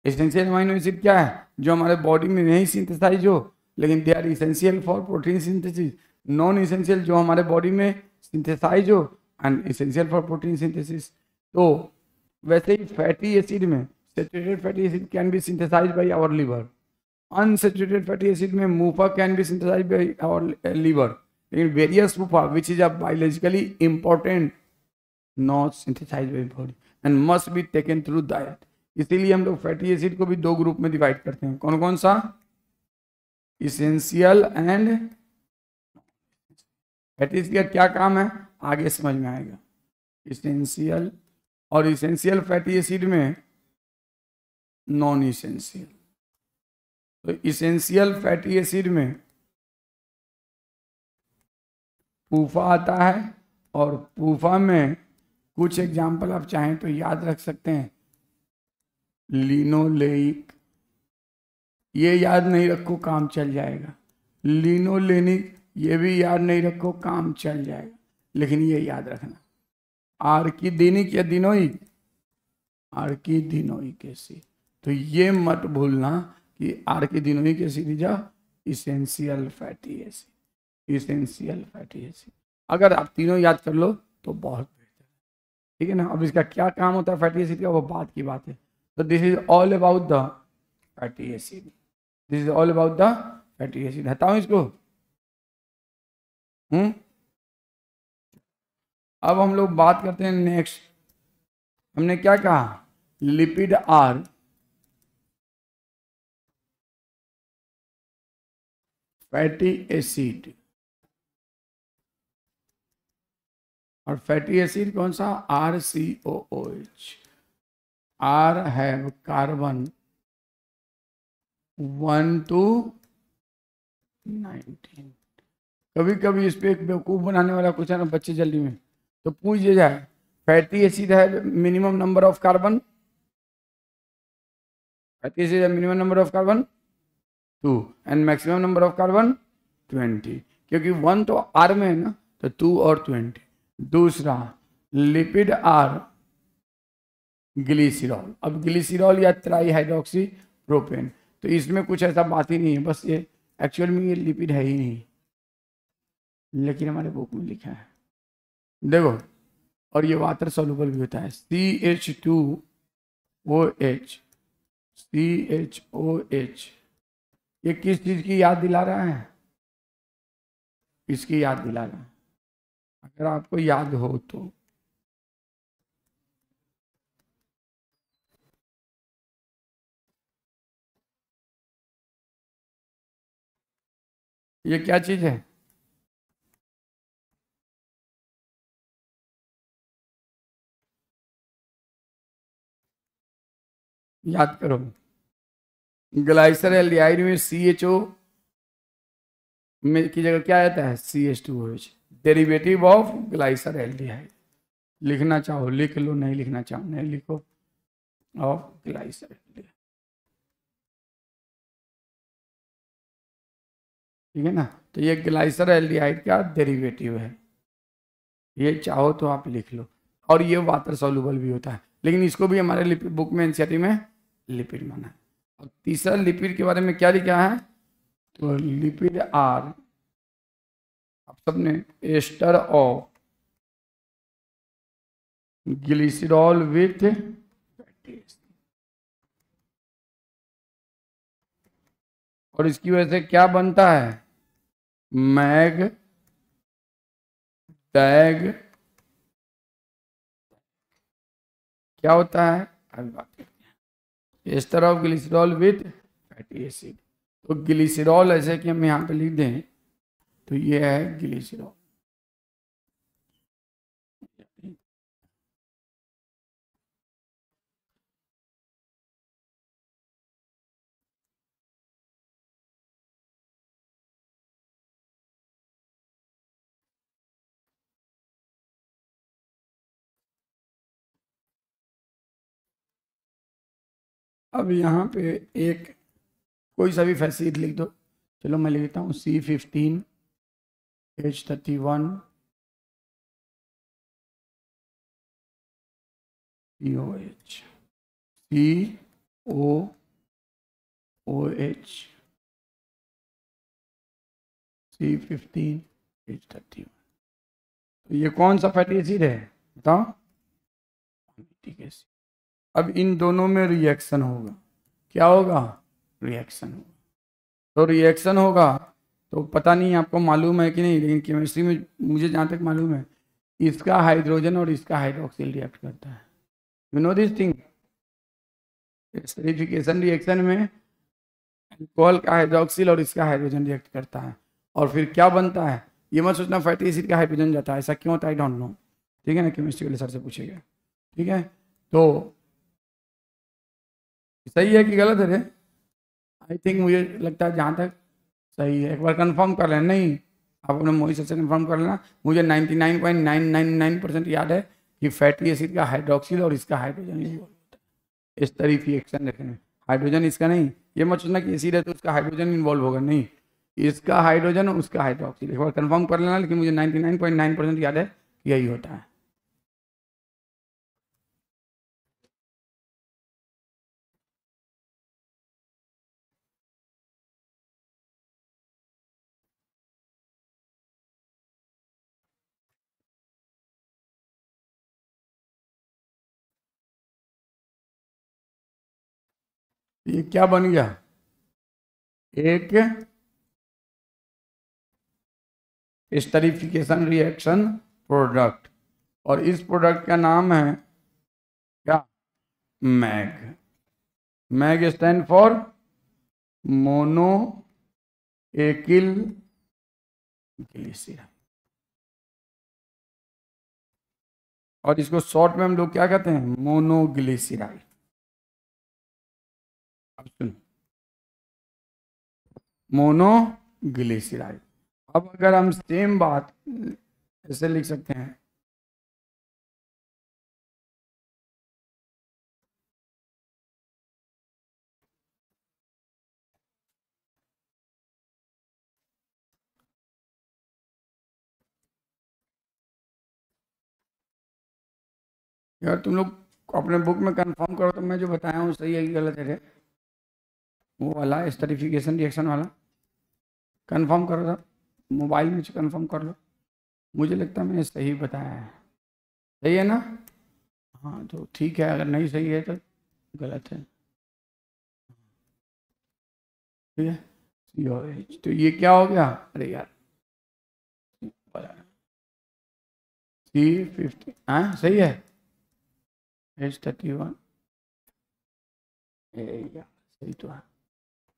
इसेंशियल अमाइनो एसिड क्या है, जो हमारे बॉडी में नहीं सिंथेसाइज हो लेकिन they are essential for protein synthesis. Non essential जो हमारे बॉडी में सिंथेसाइज हो and essential for protein synthesis. तो वैसे ही फैटी एसिड में saturated fatty acid can be synthesised by our liver, unsaturated fatty acid में MUFA can be synthesised by our liver, लेकिन various MUFA which is a biologically important not synthesised by body and must be taken through diet. इसीलिए हम लोग fatty acid को भी 2 group में divide करते हैं, कौन कौन सा, इसेंशियल एंड। फैटी एसिड का क्या काम है आगे समझ में आएगा। इसेंशियल और इसेंशियल फैटी एसिड में नॉन इसेंशियल। तो इसेंशियल फैटी एसिड में पूफा आता है, और पूफा में कुछ एग्जाम्पल आप चाहें तो याद रख सकते हैं, लिनोलेइक, ये याद नहीं रखो काम चल जाएगा, लिनोलेनिक ये भी याद नहीं रखो काम चल जाएगा, लेकिन ये याद रखना आर्किडेनिक या डिनोइक, आर्किडिनोइक एसिड। तो ये मत भूलना कि arachidonic acid is a essential fatty acid, essential fatty acid. अगर आप तीनों याद कर लो तो बहुत बेहतर है, ठीक है ना। अब इसका क्या काम होता है फैटी एसिड का, वो बात की बात है। तो this is all about the fatty acid, this is all about the fatty acid. हटाओ इसको। अब हम लोग बात करते हैं नेक्स्ट। हमने क्या कहा, लिपिड आर फैटी एसिड, और फैटी एसिड कौन सा, RCOOH। R have carbon 1 to 19। कभी कभी इस पे एक बेवकूफ बनाने वाला क्वेश्चन है बच्चे जल्दी में, तो पूछ दिया जाए फैटी एसिड है minimum number of carbon, fatty acid है minimum number of carbon 2 and maximum number of carbon 20, क्योंकि 1 तो R में है ना, तो 2 और 20। दूसरा लिपिड आर ग्लिसरॉल। अब ग्लिसरॉल या ट्राई हाइड्रोक्सी प्रोपेन, तो इसमें कुछ ऐसा बात ही नहीं है, बस ये एक्चुअल में ये लिपिड है ही नहीं, लेकिन हमारे बुक में लिखा है। देखो, और ये वाटर सॉल्युबल भी होता है, CH2OH, CHOH। ये किस चीज की याद दिला रहा है, इसकी याद दिला रहा है, अगर आपको याद हो तो। ये क्या चीज है, याद करो। ग्लाइसर एल्डिहाइड में CHO में की जगह क्या आता है, CH2OH, डेरिवेटिव ऑफ ग्लाइसर एल्डिहाइड। लिखना चाहो लिख लो, नहीं लिखना चाहो नहीं लिखो, ऑफ ग्लाइसर एल्डिहाइड। ठीक है ना। तो ये ग्लाइसर एल्डिहाइड का डेरिवेटिव है, ये चाहो तो आप लिख लो। और ये वाटर सॉल्युबल भी होता है, लेकिन इसको भी हमारे लिपिड बुक में एनसीईआरटी में लिपिड माना है। और तीसरा लिपिड के बारे में क्या लिखा है, तो लिपिड आर, आप सबने ester of glycerol with fatty acid. और इसकी वजह से क्या बनता है, मैग टैग, क्या होता है अभी बात करते हैं। Ester of glycerol with fatty acid. तो ग्लिसरॉल ऐसे कि हम यहाँ पे लिख दें, तो ये है ग्लिसरॉल। अब यहाँ पे एक कोई सा भी फैसिड लिख दो। चलो मैं लिखता हूँ C15H31 COH, COOH C15H31। तो ये कौन सा फैटी एसिड है बताओ, ठीक है। अब इन दोनों में रिएक्शन होगा, क्या होगा, रिएक्शन होगा। तो रिएक्शन होगा तो पता नहीं आपको मालूम है कि नहीं, लेकिन केमिस्ट्री में मुझे जहाँ तक मालूम है, इसका हाइड्रोजन और इसका हाइड्रोक्सिल रिएक्ट करता है। You know this thing. Esterification reaction में अल्कोहल का हाइड्रोक्सिल और इसका हाइड्रोजन रिएक्ट करता है, और फिर क्या बनता है, ये मत सोचना फैटी एसिड का हाइड्रोजन जाता है, ऐसा क्यों होता है आई डोंट नो, ठीक है ना, केमिस्ट्री वाले सर से पूछेगा। ठीक है, तो सही है कि गलत है रे, आई थिंक मुझे लगता है जहाँ तक सही है। एक बार कंफर्म कर लेना, नहीं आप अपने मोहित सर से कंफर्म कर लेना। मुझे 99.999% याद है कि फैटी एसिड का हाइड्रोक्सिल और इसका हाइड्रोजन इन्वॉल्व होता है इस तरह की एक्शन रखने में। हाइड्रोजन इसका नहीं, ये मत सोचना कि एसिड है तो उसका हाइड्रोजन इन्वॉल्व होगा, नहीं, इसका हाइड्रोजन और उसका हाइड्रोक्सिल। एक बार कंफर्म कर लेना, लेकिन मुझे 99.9% याद है कि यही होता है। ये क्या बन गया, एक एस्टरीफिकेशन रिएक्शन प्रोडक्ट, और इस प्रोडक्ट का नाम है क्या, MAG. MAG stand for mono acyl glyceride, और इसको शॉर्ट में हम लोग क्या कहते हैं, मोनोग्लिसराइड। अब सुन, मोनोग्लिसराइड। अब अगर हम सेम बात ऐसे लिख सकते हैं, यार तुम लोग अपने बुक में कंफर्म करो तो मैं जो बताया हूँ सही है कि गलत है रे? वो वाला एस्टरीफिकेशन रिएक्शन वाला कंफर्म करो था, मोबाइल में से कंफर्म कर लो। मुझे लगता है मैंने सही बताया है, सही है ना। हाँ तो ठीक है, अगर नहीं सही है तो गलत है, ठीक है। COH, तो ये क्या हो गया, अरे यार C15, हाँ सही है, H31, सही तो है,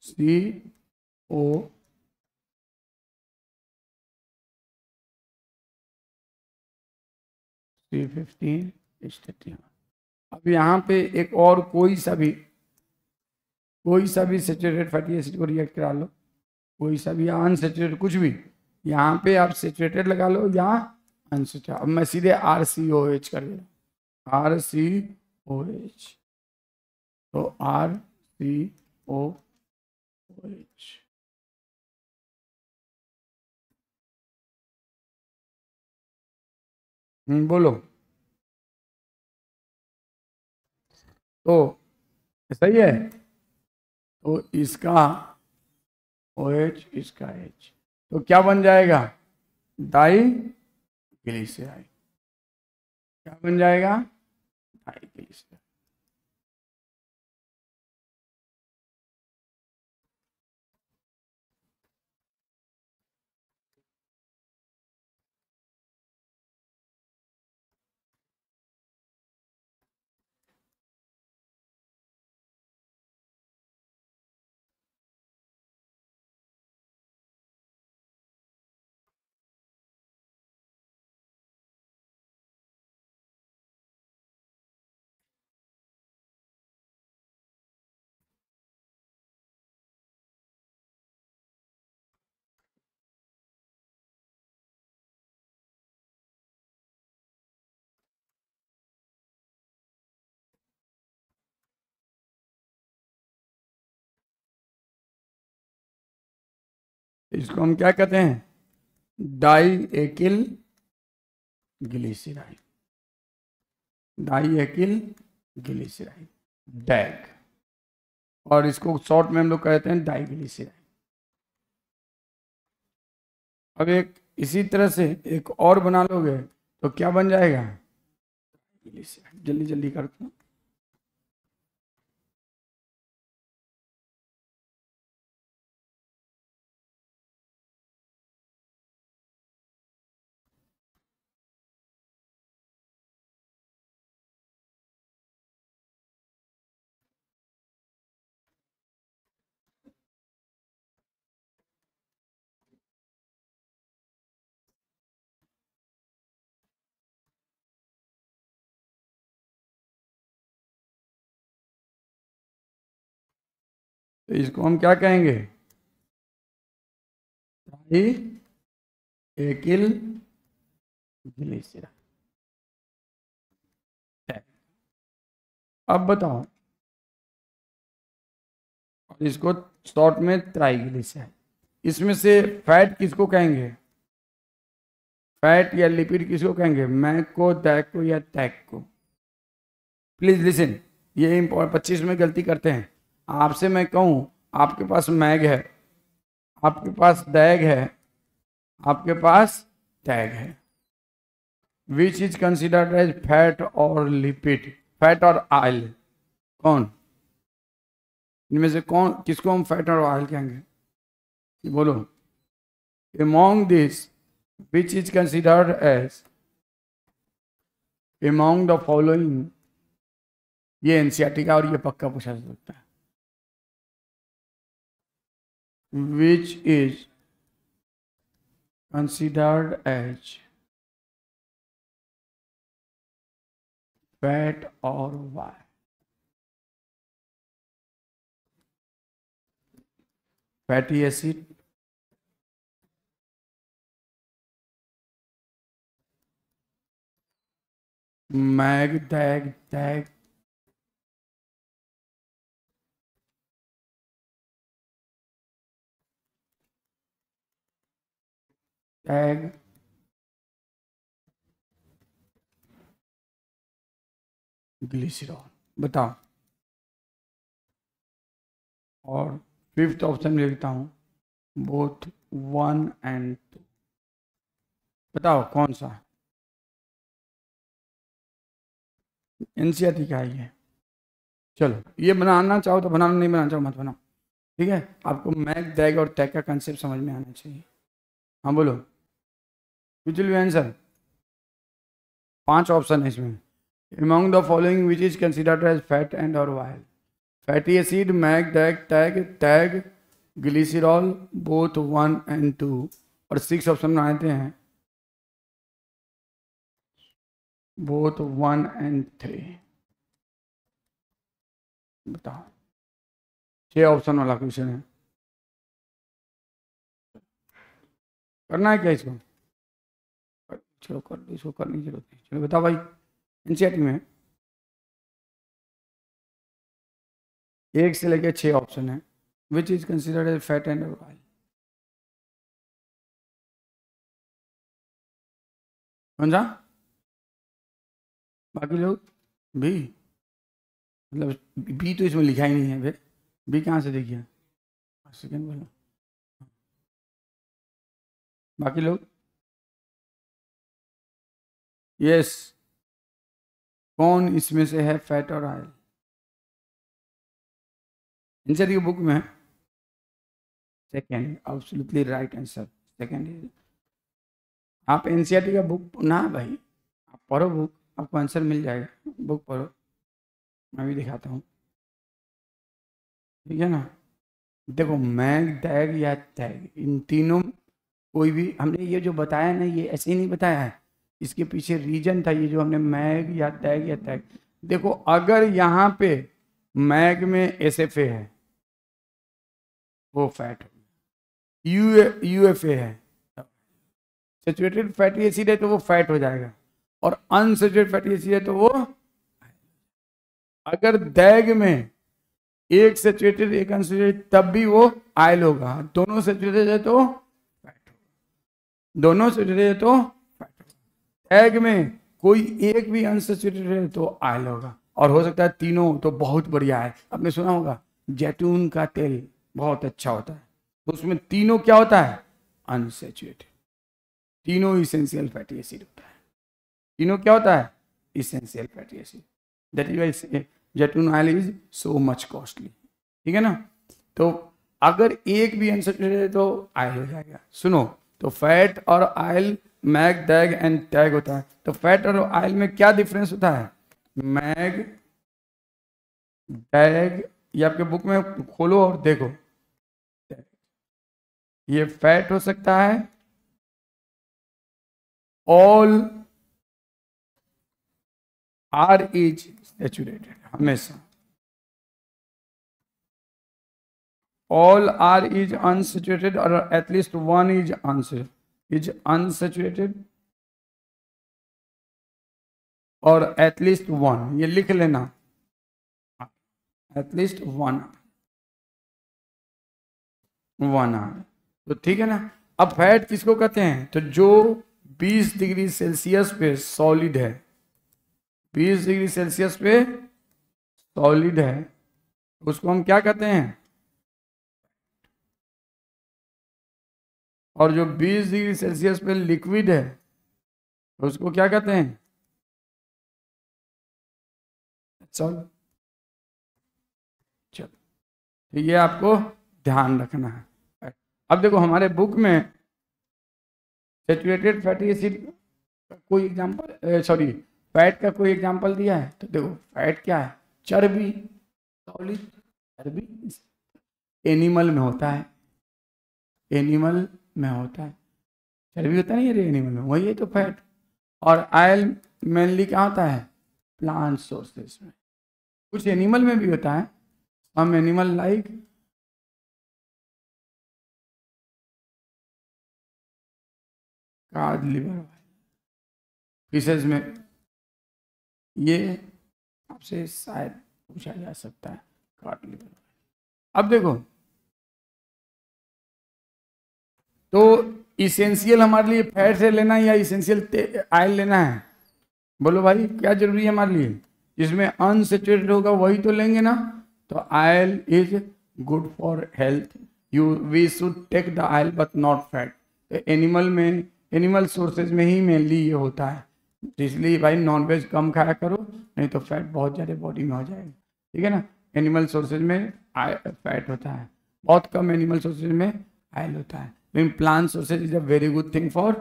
CO C15 H31। अब यहाँ पे एक और कोई सा भी सेचुरेटेड फैटी एसिड को रिएक्ट करा लो, कोई सा भी, या अनसेचुरेटेड कुछ भी, यहाँ पे आप सेचुरेटेड लगा लो या अनसेचुरेटेड। अब मैं सीधे RCOH कर दे रहा हूँ, RCOH, तो RCOH बोलो। तो सही है, तो इसका OH, इसका H, तो क्या बन जाएगा? Di glyceride. क्या बन जाएगा? Di glyceride. इसको हम क्या कहते हैं? Di acyl glyceride. Di acyl glyceride, DAG. और इसको शॉर्ट में हम लोग कहते हैं डाइग्लिसराइड। अब एक इसी तरह से एक और बना लोगे तो क्या बन जाएगा? जल्दी जल्दी करते हैं। तो इसको हम क्या कहेंगे? एकिल ग्लिसराइड। अब बताओ, और इसको शॉर्ट में ट्राइग्लिसराइड। इसमें से फैट किसको कहेंगे? फैट या लिपिड किसको कहेंगे? मैक को, दैक को, या टैक को? प्लीज लिसन, ये इम्पोर्टेंट। 25 में गलती करते हैं। आपसे मैं कहूं, आपके पास मैग है, आपके पास दैग है, आपके पास टैग है, which is considered as fat और लिपिड? फैट और ऑयल, कौन इनमें से कौन, किसको हम फैट और ऑयल कहेंगे? बोलो। among this, which is considered as among the following? ये एनसीईआरटी का और ये पक्का पूछा जा सकता है। which is considered as fat or oil? Fatty acid, MAG, DAG, TAG, TAG, glycerol. बताओ। और फिफ्थ ऑप्शन लिखता हूं, बोथ 1 and 2। बताओ कौन सा? एनसीईआरटी का ही है। चलो, ये बनाना चाहो तो बनाना, नहीं बनाना चाहो मत बनाओ, ठीक है। आपको मैग, दैग और टैग का कंसेप्ट समझ में आना चाहिए। हाँ बोलो, which will be answer? 5 option है इसमें। among the following which is considered as fat and or oil? Fatty acid, MAG, DAG, TAG, TAG, glycerol, both 1 and 2। और 6 ऑप्शन बनाते हैं, बोथ 1 and 3। बताओ, 6 ऑप्शन वाला क्वेश्चन है। करना है क्या इसको? चलो कर दो, इसको करने की जरूरत नहीं। चलो बताओ भाई, एनसीईआरटी में 1 से लेकर 6 ऑप्शन है। Which is considered as fat and oil? कौन सा? बाकी लोग बी, मतलब बी तो इसमें लिखा ही नहीं है फिर, बी कहाँ से देखिए, सेकेंड वाला। बाकी लोग यस, कौन इसमें से है फैट और ऑयल? आंसर की बुक में है second, absolutely right answer, second is. आप एनसीईआरटी का बुक ना भाई, आप पढ़ो बुक, आपको आंसर मिल जाएगा, बुक पढ़ो, मैं भी दिखाता हूँ, ठीक है ना। देखो मैग, डैग या टैग, इन तीनों कोई भी, हमने ये जो बताया ना ये ऐसे ही नहीं बताया है, इसके पीछे रीजन था, ये जो हमने मैग या टैग या टैग। देखो अगर यहाँ पे मैग में एसएफए है वो फैट है, यूएफए है सेचुरेटेड फैटी एसिड है तो वो फैट हो जाएगा, और अनसेचुरेटेड फैटी एसिड है तो वो, अगर दैग में एक सेचुरेटेड एक अनसेचुरेटेड तब भी वो आयल होगा, दोनों सेचुरेटेड है तो फैट होगा, दोनों सेचुरेटेड है तो फैट होगा। दैग में कोई एक भी अनसेचुरेटेड है तो आयल होगा, और हो सकता है तीनों तो बहुत बढ़िया है। आपने सुना होगा जैतून का तेल बहुत अच्छा होता है, तो उसमें तीनों क्या होता है, अनसेचुरेटेड, तीनों इसेंशियल फैटी एसिड होता है, तीनों क्या होता है, essential fatty acid. That is why जैतून oil is so much costly, ठीक है ना। तो अगर एक भी अनसेचुरेटेड है तो ऑयल हो जाएगा। सुनो, तो फैट और oil, MAG, DAG and TAG होता है। तो फैट और ऑयल में क्या डिफरेंस होता है, मैग, डैग, ये आपके बुक में खोलो और देखो, ये फैट हो सकता है, ऑल आर इज सेचुरेटेड, हमेशा all R is unsaturated or at least one is unsaturated और at least one, ये लिख लेना, at least one R, तो ठीक है ना। अब फैट किसको कहते हैं, तो जो 20 डिग्री सेल्सियस पे सॉलिड है, 20 डिग्री सेल्सियस पे सॉलिड है, उसको हम क्या कहते हैं, और जो 20 डिग्री सेल्सियस पे लिक्विड है उसको क्या कहते हैं, चलो तो ये आपको ध्यान रखना है। अब देखो हमारे बुक में सेचुरेटेड फैटी एसिड का कोई एग्जांपल, सॉरी फैट का कोई एग्जांपल दिया है, तो देखो फैट क्या है, चर्बी, सॉलिड चर्बी एनिमल में होता है, एनिमल में होता है, चर्बी होता है ना ये एनिमल में, वही है तो फैट। और ऑयल मेनली क्या होता है, प्लांट सोर्सेस में, कुछ एनिमल में भी होता है, हम animal like card liver fishes में, ये आपसे शायद पूछा जा सकता है कार्ड लिवर। अब देखो तो इसेंशियल हमारे लिए फैट से लेना है या इसेंशियल ऑयल लेना है, बोलो भाई क्या जरूरी है हमारे लिए, जिसमें अनसेचुरेटेड होगा वही तो लेंगे ना। तो oil is good for health, we should take the oil but not fat. Animal में, एनिमल सोर्सेज में ही मेनली ये होता है, इसलिए भाई नॉनवेज कम खाया करो, नहीं तो फैट बहुत ज़्यादा बॉडी में हो जाएगा, ठीक है ना। एनिमल सोर्सेज में फैट होता है, बहुत कम एनिमल सोर्सेज में ऑयल होता है, लेकिन plant sources is a very good thing for,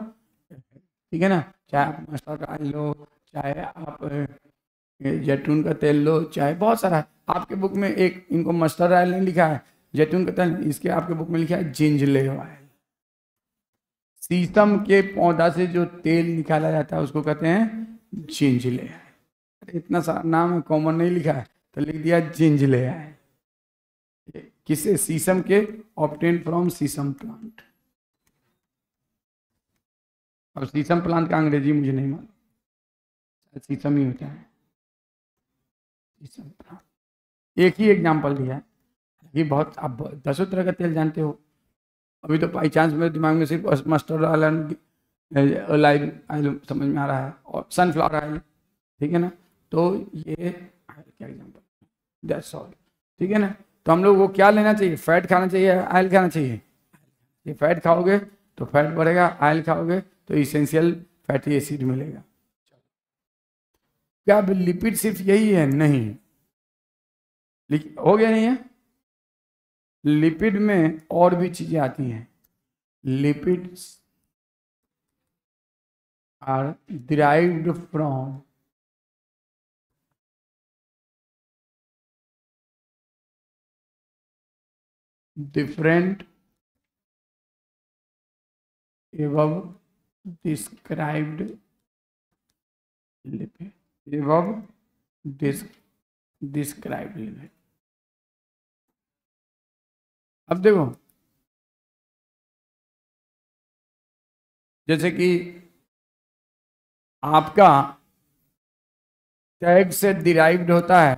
ठीक है ना। चाहे आप मस्टर्ड ऑयल लो, चाहे आप जैतून का तेल लो, चाहे बहुत सारा है। आपके बुक में एक इनको मस्टर्ड ऑयल नहीं लिखा है, जैतून का तेल, इसके आपके बुक में लिखा है जिंजले ऑयल। शीशम के पौधा से जो तेल निकाला जाता है उसको कहते हैं जिंजले। इतना सारा नाम है, कॉमन नहीं लिखा है तो लिख दिया जिंजले है। किसे, शीशम के, ऑब्टेन फ्रॉम शीशम प्लांट। अब शीशम प्लांट का अंग्रेजी मुझे नहीं मालूम, शीशम ही होता है शीशम प्लांट। एक ही एग्जाम्पल दिया है, ये बहुत, आप 10 तरह का तेल जानते हो, अभी तो बाई चांस मेरे दिमाग में सिर्फ मस्टर्ड ऑयल, ऑलिव ऑयल समझ में आ रहा है, और सनफ्लावर ऑयल, ठीक है ना। तो ये क्या एग्जाम्पल, दैट्स ऑल। ठीक है ना। तो हम लोग को क्या लेना चाहिए, फैट खाना चाहिए, ऑयल खाना चाहिए। ये फैट खाओगे तो फैट बढ़ेगा, ऑयल खाओगे तो इसेंशियल फैटी एसिड मिलेगा। क्या लिपिड सिर्फ यही है? नहीं, हो गया नहीं है। लिपिड में और भी चीजें आती हैं। Lipids are derived from different above described lipid, above described lipid। अब देखो, जैसे कि आपका टैग से डिराइव्ड होता है,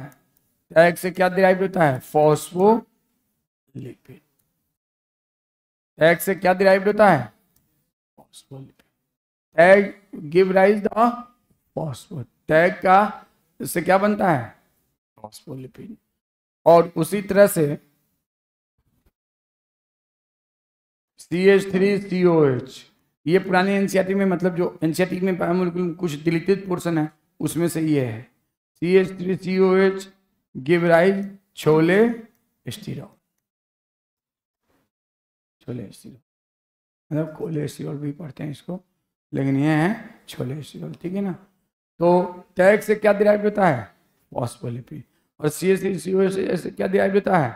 टैग से क्या डिराइव्ड होता है, फॉस्फोलिपिड। टैग से क्या डिराइव्ड होता है, phospholipid. Tag give rise the phospho, tag का इससे क्या बनता है, फॉस्फोलिपिड। और उसी तरह से CH3COH, ये पुरानी एनसीईआरटी में, मतलब जो एनसीईआरटी में बायोमोलिक्यूल कुछ डिलीटेड पोर्शन है उसमें से ये है। CH3COH give rise chole स्टीरॉल, chole स्टीरॉल मतलब कोलेस्ट्रॉल भी पढ़ते हैं इसको, लेकिन ये है छोले स्टीरॉल। ठीक है ना। तो टैग से क्या डिराइव होता है, फॉस्फोलिपिड। और CH3COH से क्या डिराइव होता है,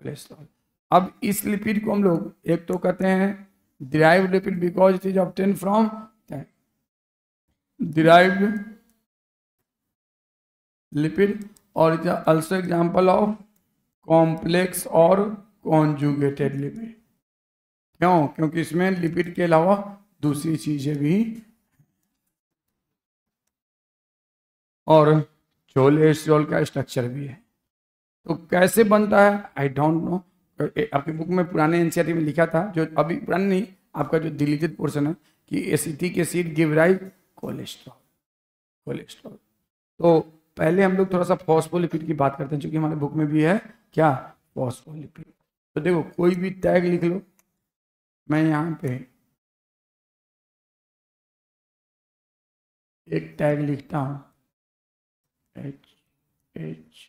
कोलेस्ट्रॉल। अब इस लिपिड को हम लोग एक तो कहते हैं derived lipid because it is obtain from derived lipid, और it is also example of complex और कॉन्जुगेटेड लिपिड। क्यों? क्योंकि इसमें लिपिड के अलावा दूसरी चीजें भी, और कोलेस्ट्रॉल का स्ट्रक्चर भी है। तो कैसे बनता है, आई डोंट नो। आपकी बुक में पुराने एनसीईआरटी में लिखा था, जो अभी पुराने नहीं, आपका जो डिलीटेड पोर्शन है, कि acetic acid give rise cholesterol, cholesterol. तो पहले हम लोग थोड़ा सा फॉस्फोलिपिड की बात करते हैं, क्योंकि हमारे बुक में भी है क्या, फॉस्फोलिपिड। तो देखो, कोई भी टैग लिख लो, मैं यहाँ पे एक टैग लिखता हूँ, H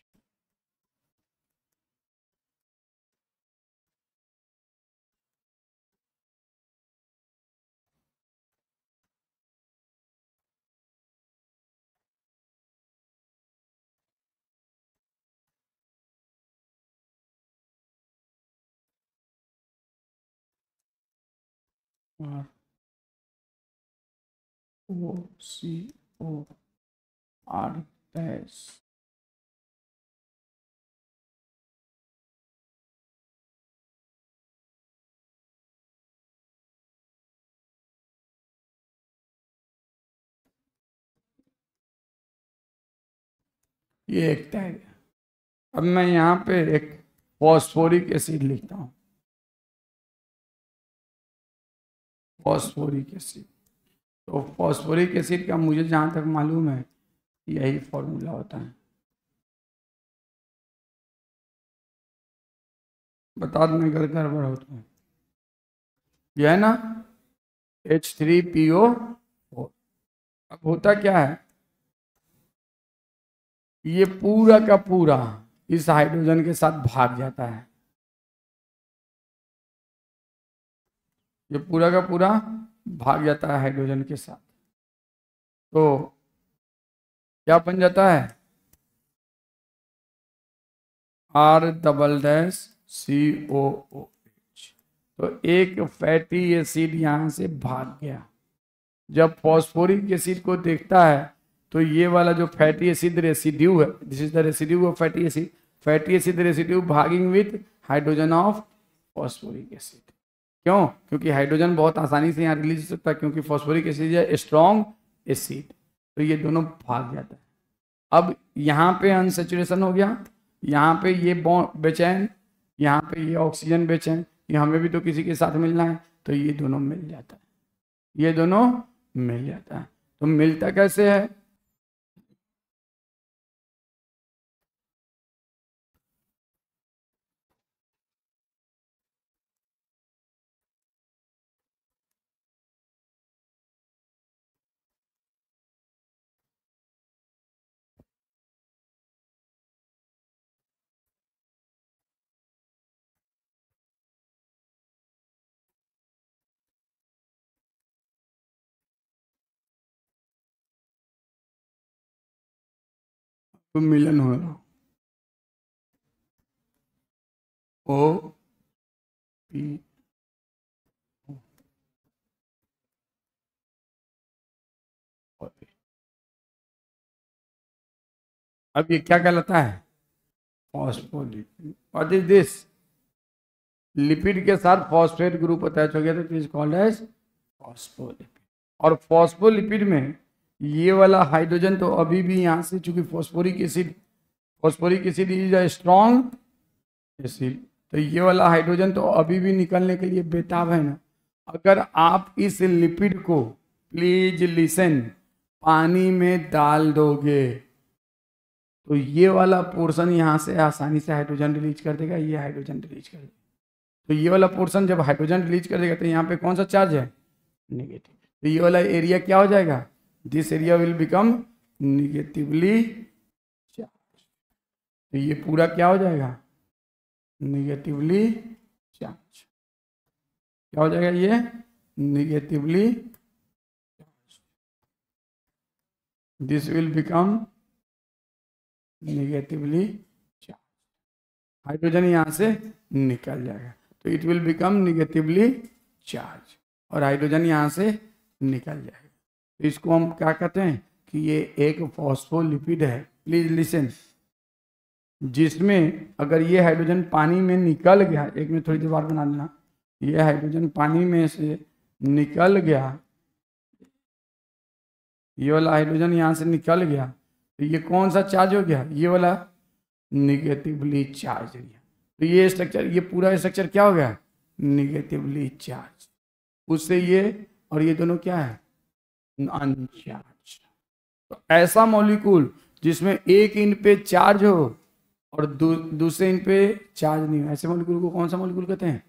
OCOR डैश, ये एक टैग है। अब मैं यहाँ पे एक फॉस्फोरिक एसिड लिखता हूँ, फॉस्फोरिक एसिड। तो फॉस्फोरिक एसिड का मुझे जहाँ तक मालूम है यही फॉर्मूला होता है, बता दें अगर गड़बड़ हो तो। यह है ना H3PO4। अब होता क्या है, ये पूरा का पूरा इस हाइड्रोजन के साथ भाग जाता है, ये पूरा का पूरा भाग जाता है हाइड्रोजन के साथ। तो क्या बन जाता है, R⋯COOH। तो एक फैटी एसिड यहां से भाग गया। जब फॉस्फोरिक एसिड को देखता है तो ये वाला जो फैटी एसिड रेसिड्यू है, this is the residue of fatty acid, fatty acid residue भागिंग with hydrogen of phosphoric acid. क्यों? क्योंकि हाइड्रोजन बहुत आसानी से यहाँ रिलीज हो सकता है, क्योंकि फॉस्फोरिक एसिड है स्ट्रॉन्ग एसिड, तो ये दोनों भाग जाता है। अब यहाँ पे अनसेचुरेशन हो गया, यहाँ पे ये बॉन्ड बेचैन, यहाँ पे ये ऑक्सीजन बेचैन, ये हमें भी तो किसी के साथ मिलना है, तो ये दोनों मिल जाता है, ये दोनों मिल जाता है। तो मिलता कैसे है, तो मिलन हो रहा ओ पी। अब ये क्या कहलाता है? Phospholipid. What is this? Lipid के साथ फॉस्फेट ग्रुप अटैच हो गया तो it is called as phospholipid. और फॉस्फोलिपिड में ये वाला हाइड्रोजन तो अभी भी यहाँ से, चूंकि phosphoric acid is a strong acid, तो ये वाला हाइड्रोजन तो अभी भी निकलने के लिए बेताब है ना। अगर आप इस लिपिड को, प्लीज लिसन, पानी में डाल दोगे तो ये वाला पोर्शन यहाँ से आसानी से हाइड्रोजन रिलीज कर देगा, ये हाइड्रोजन रिलीज कर देगा। तो ये वाला पोर्शन जब हाइड्रोजन रिलीज कर देगा तो यहाँ पे कौन सा चार्ज है? नेगेटिव। तो ये वाला एरिया क्या हो जाएगा? This area will become negatively charge. तो ये पूरा क्या हो जाएगा? Negatively charge. क्या हो जाएगा? ये negatively charge. This will become negatively charge. Hydrogen यहाँ से निकल जाएगा तो it will become negatively charge, और हाइड्रोजन यहाँ से निकल जाएगा। तो इसको हम क्या कहते हैं कि ये एक फॉस्फोलिपिड है। प्लीज लिसन, जिसमें अगर ये हाइड्रोजन पानी में निकल गया, एक मिनट थोड़ी देर बाद बना लेना, ये हाइड्रोजन पानी में से निकल गया, ये वाला हाइड्रोजन यहाँ से निकल गया तो ये कौन सा चार्ज हो गया? ये वाला निगेटिवली चार्ज हो गया। तो ये स्ट्रक्चर, ये पूरा स्ट्रक्चर क्या हो गया? Negatively charge. उससे ये और ये दोनों क्या है? अनचार्ज। तो ऐसा मॉलिक्यूल जिसमें एक इन पे चार्ज हो और दूसरे इन पे चार्ज नहीं हो, ऐसे मॉलिक्यूल को कौन सा मॉलिक्यूल कहते हैं?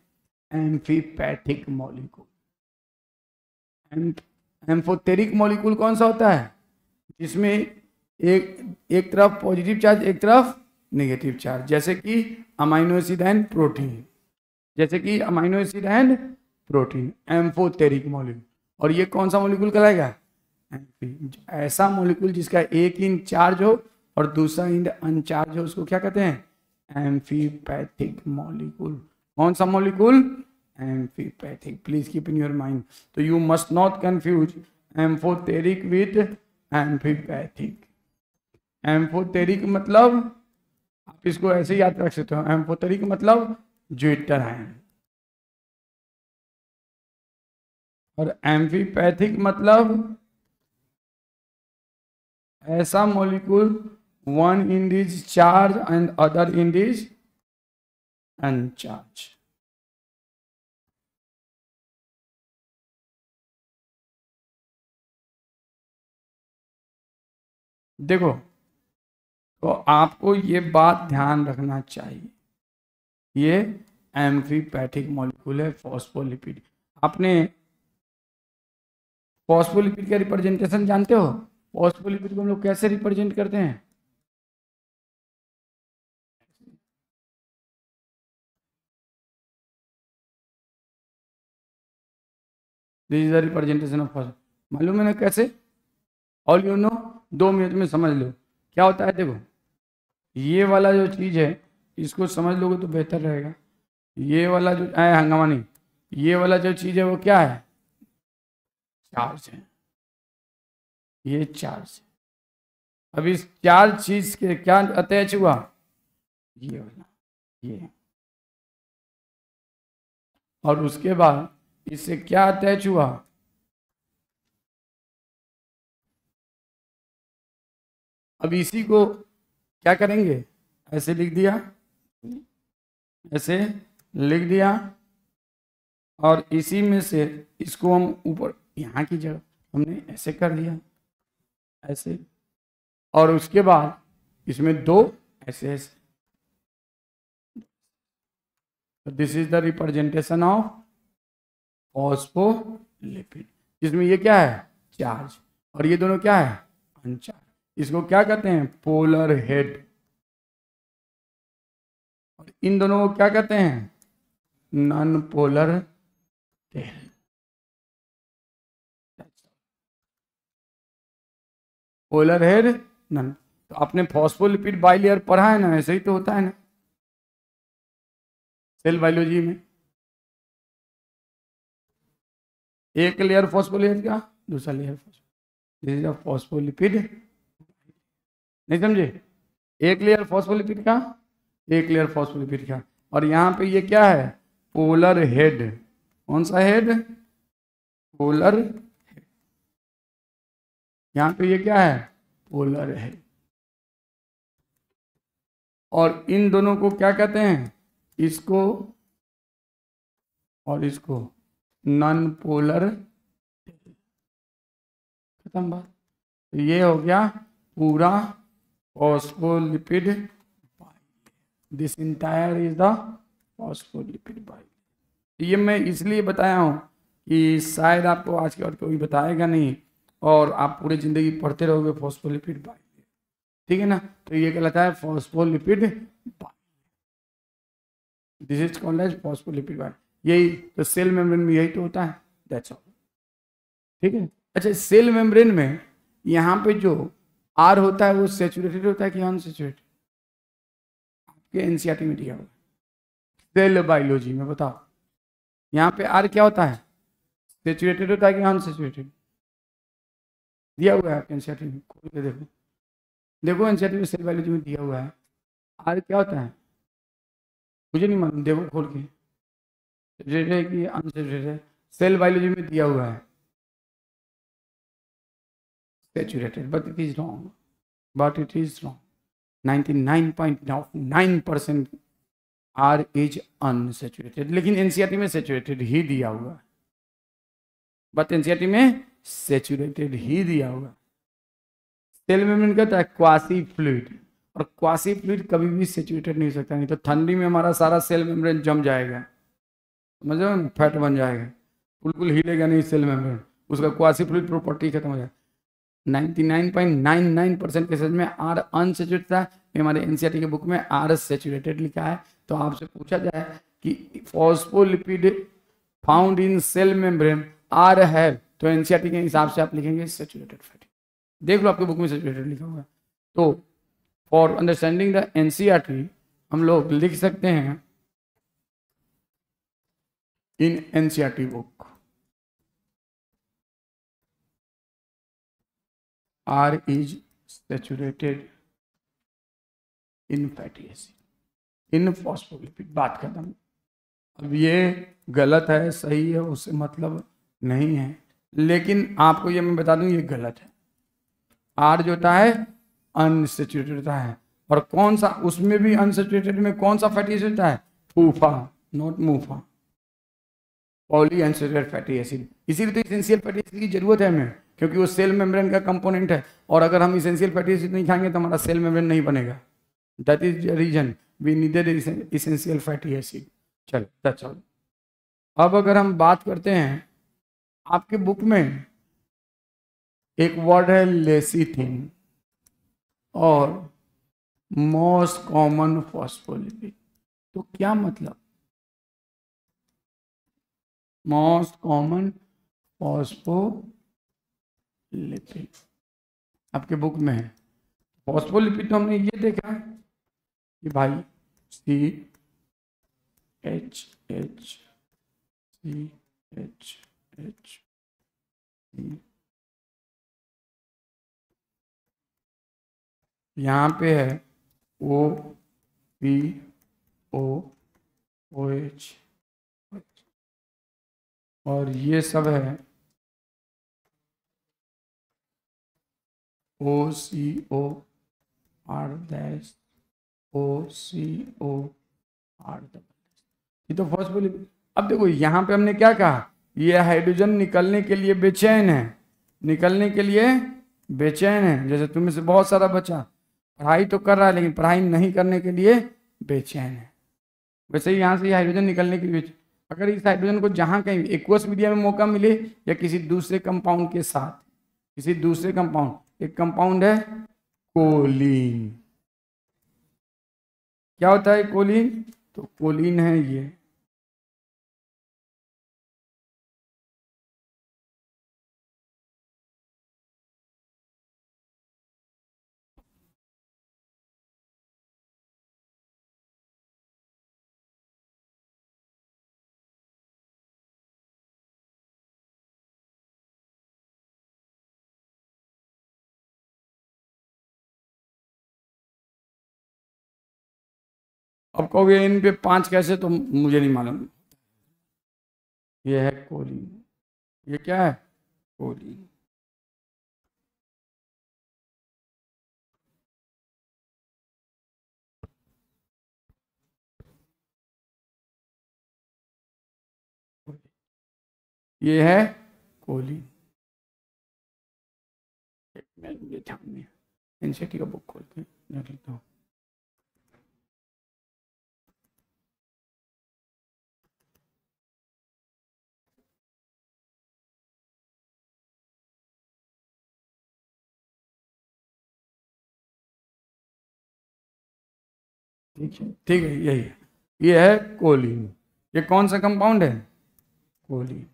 Amphipathic molecule. एम्फोटेरिक मॉलिक्यूल कौन सा होता है? जिसमें एक तरफ पॉजिटिव चार्ज, एक तरफ नेगेटिव चार्ज, जैसे कि अमाइनो एसिड एंड प्रोटीन, जैसे कि amino acid and protein, amphoteric molecule. और ये कौन सा मॉलिक्यूल कहलाएगा? ऐसा मॉलिक्यूल जिसका एक इंड चार्ज हो और दूसरा इंड अनचार्ज हो, उसको क्या कहते हैं? Amphipathic molecule. कौन सा molecule? Amphipathic. Please keep in your mind. तो you must not confuse amphoteric with amphipathic. Amphoteric मतलब आप इसको ऐसे याद रख सकते हो, एम्फोटेरिक मतलब ज्विटर आयन, और एम्फीपैथिक मतलब ऐसा molecule one end is charge and other end is uncharge. देखो, तो आपको ये बात ध्यान रखना चाहिए, ये एम्फीपैथिक मॉलिक्यूल है फॉस्फोलिपिड। आपने फॉस्फोलिपिड का रिप्रेजेंटेशन जानते हो? फॉस्फोलिपिड को हम लोग कैसे रिप्रेजेंट करते हैं? This is the representation of phospho. मालूम है ना कैसे? ऑल यू नो, 2 मिनट में समझ लो क्या होता है। देखो, ये वाला जो चीज है इसको समझ लोगे तो बेहतर रहेगा। ये वाला जो हंगामा नहीं, ये वाला जो चीज है वो क्या है? चार्ज है, ये चार्ज है। अब इस चार्ज चीज के क्या अटैच हुआ? ये वाला, ये, और उसके बाद इससे क्या अटैच हुआ? अब इसी को क्या करेंगे? ऐसे लिख दिया, ऐसे लिख दिया, और इसी में से इसको हम ऊपर यहाँ की जगह हमने ऐसे कर दिया, ऐसे, और उसके बाद इसमें 2 ऐसे ऐसे। This is the representation of phospholipid, जिसमें ये क्या है? चार्ज, और ये दोनों क्या है? अनचार्ज। इसको क्या कहते हैं? Polar head. और इन दोनों को क्या कहते हैं? Non polar tail. Polar head, none. तो आपने फॉस्फोलिपिड बाइलेयर पढ़ा है ना, ऐसे ही तो होता है ना सेल बायोलॉजी में। एक लेयर फॉस्फोलिपिड का, दूसरा layer this is a phospholipid, नहीं समझे? एक लेयर फॉस्फोलिपिड का, एक लेयर फॉस्फोलिपिड का, और यहाँ पे ये क्या है? Polar head. कौन सा हेड? पोलर। यहाँ पे ये क्या है? Polar head. और इन दोनों को क्या कहते हैं? इसको और इसको नॉन पोलर। खत्म बात। तो ये हो गया पूरा phospholipid. This entire is the phospholipid bile. ये मैं इसलिए बताया हूँ कि शायद आपको आज के और कोई बताएगा नहीं, और आप पूरी जिंदगी पढ़ते रहोगे फॉस्फोलिपिड बाइल, ठीक है ना? तो ये कहलाता है phospholipid bilayer. This is called as phospholipid bilayer. यही तो सेल मेम्ब्रेन में यही तो होता है, दैट्स ऑल, ठीक है। अच्छा, सेल मेम्ब्रेन में यहाँ पे जो आर होता है वो सेचुरेटेड होता है कि अनसेचुरेटेड? आपके एनसीईआरटी में दिया हुआ सेल बायोलॉजी में, बताओ यहाँ पे आर क्या होता है? सेचुरेटेड होता है कि अनसेचुरेटेड? दिया हुआ है एनसीईआरटी में, खोल के देखो, देखो एनसीईआरटी में सेल बायोलॉजी में दिया हुआ है आर क्या होता है। मुझे नहीं मालूम, देखो खोल के, सेचुरेटेड है कि अनसेचुरेटेड है? सेल बायोलॉजी में दिया हुआ है saturated, but it is wrong. But it is wrong. 99.9% R is unsaturated, लेकिन एनसीईआरटी में सैचुरेटेड ही दिया हुआ है। बट एनसीईआरटी में सैचुरेटेड ही दिया हुआ है। सेल मेम्ब्रेन क्या होता है? क्वासी फ्लूइड, और क्वासी फ्लूइड कभी भी सैचुरेटेड नहीं हो सकता, नहीं तो ठंडी में हमारा सारा सेल मेम्ब्रेन जम जाएगा, समझो, फैट बन जाएगा, बिल्कुल हिलेगा नहीं सेल मेम्ब्रेन, उसका क्वासी फ्लूइड प्रॉपर्टी खत्म हो जाएगा। 99.99% केसेज में आर अनसेचुरेटेड था। हमारे एनसीईआरटी के बुक में आर सेचुरेटेड लिखा है। तो आपसे पूछा जाए कि phospholipid found in cell membrane are है, तो एनसीईआरटी के हिसाब से आप लिखेंगे सेचुरेटेड फैटी। देख लो आपके बुक में सेचुरेटेड लिखा हुआ है। तो फॉर अंडरस्टैंडिंग द एनसीईआरटी हम लोग लिख सकते हैं in NCERT book R is saturated in fatty acid, in phospholipid। बात खत्म। अब ये गलत है सही है उससे मतलब नहीं है, लेकिन आपको ये मैं बता दूं ये गलत है। R जो होता है अनसेचुरेटेड होता है, और कौन सा उसमें भी अनसेचुरेटेड में कौन सा फैटी एसिड होता है? फूफा, not मूफा, poly unsaturated fatty acid. इसीलिए तो एसेंशियल फैटी एसिड की जरूरत है हमें, क्योंकि वो सेल मेम्ब्रेन का कंपोनेंट है, और अगर हम एसेंशियल फैटी एसिड नहीं खाएंगे तो हमारा सेल मेम्ब्रेन नहीं बनेगा। That is the reason we needed essential fatty acid. चलो दैट्स ऑल। अब अगर हम बात करते हैं, आपके बुक में एक वर्ड है लेसिथिन और मोस्ट कॉमन फॉस्फोलिपिड, तो क्या मतलब? मोस्ट कॉमन फॉस्फोलिपिड आपके बुक में है। फॉस्फोलिपिड तो हमने ये देखा है कि भाई CH यहाँ पे है OPOOH, और ये सब है OCOR-OCOR। ये तो फॉस्फोलिपिड। अब देखो यहाँ पे हमने क्या कहा, ये हाइड्रोजन निकलने के लिए बेचैन है, निकलने के लिए बेचैन है। जैसे तुम में से बहुत सारा बच्चा पढ़ाई तो कर रहा है लेकिन पढ़ाई नहीं करने के लिए बेचैन है, वैसे ही यहाँ से ये हाइड्रोजन निकलने के लिए। अगर इस हाइड्रोजन को जहाँ कहीं एक्वस मीडिया में मौका मिले या किसी दूसरे कंपाउंड के साथ, किसी दूसरे कंपाउंड, एक कंपाउंड है कोलिन। क्या होता है कोलिन? तो कोलिन है ये, अब कहोगे इन पे 5 कैसे, तो मुझे नहीं मालूम। ये है कोलिन। ये क्या है? कोलिन। ये है कोलिन। एक मिनट मुझे ध्यान में, एनसीईआरटी का बुक खोल के देख लेता हूँ। ठीक है, यही है। ये है कोलिन। ये कौन सा कंपाउंड है? कोलिन।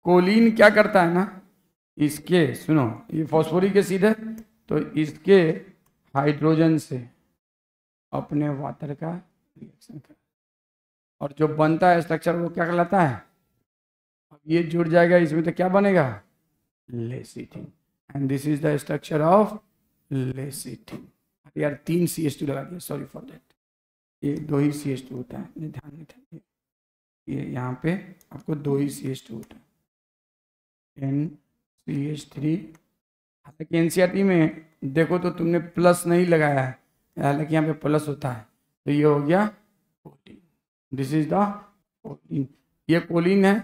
कोलिन क्या करता है ना, इसके सुनो, ये फॉस्फोरिक एसिड है, तो इसके हाइड्रोजन से अपने वाटर का रिएक्शन कर, और जो बनता है स्ट्रक्चर वो क्या कहलाता है? अब ये जुड़ जाएगा इसमें तो क्या बनेगा? Lecithin. And this is the structure of lecithin. यार 3 CH2 लगा दिया, सॉरी फॉर दैट। ये 2 ही CH2 होता है, ध्यान नहीं था। ये यहाँ पे आपको 2 ही CH2 होता है, NCH3। हालांकि एनसीईआरटी में देखो तो तुमने प्लस नहीं लगाया है, हालांकि यहाँ पे प्लस होता है। तो ये हो गया choline. This is the choline. ये कोलिन है,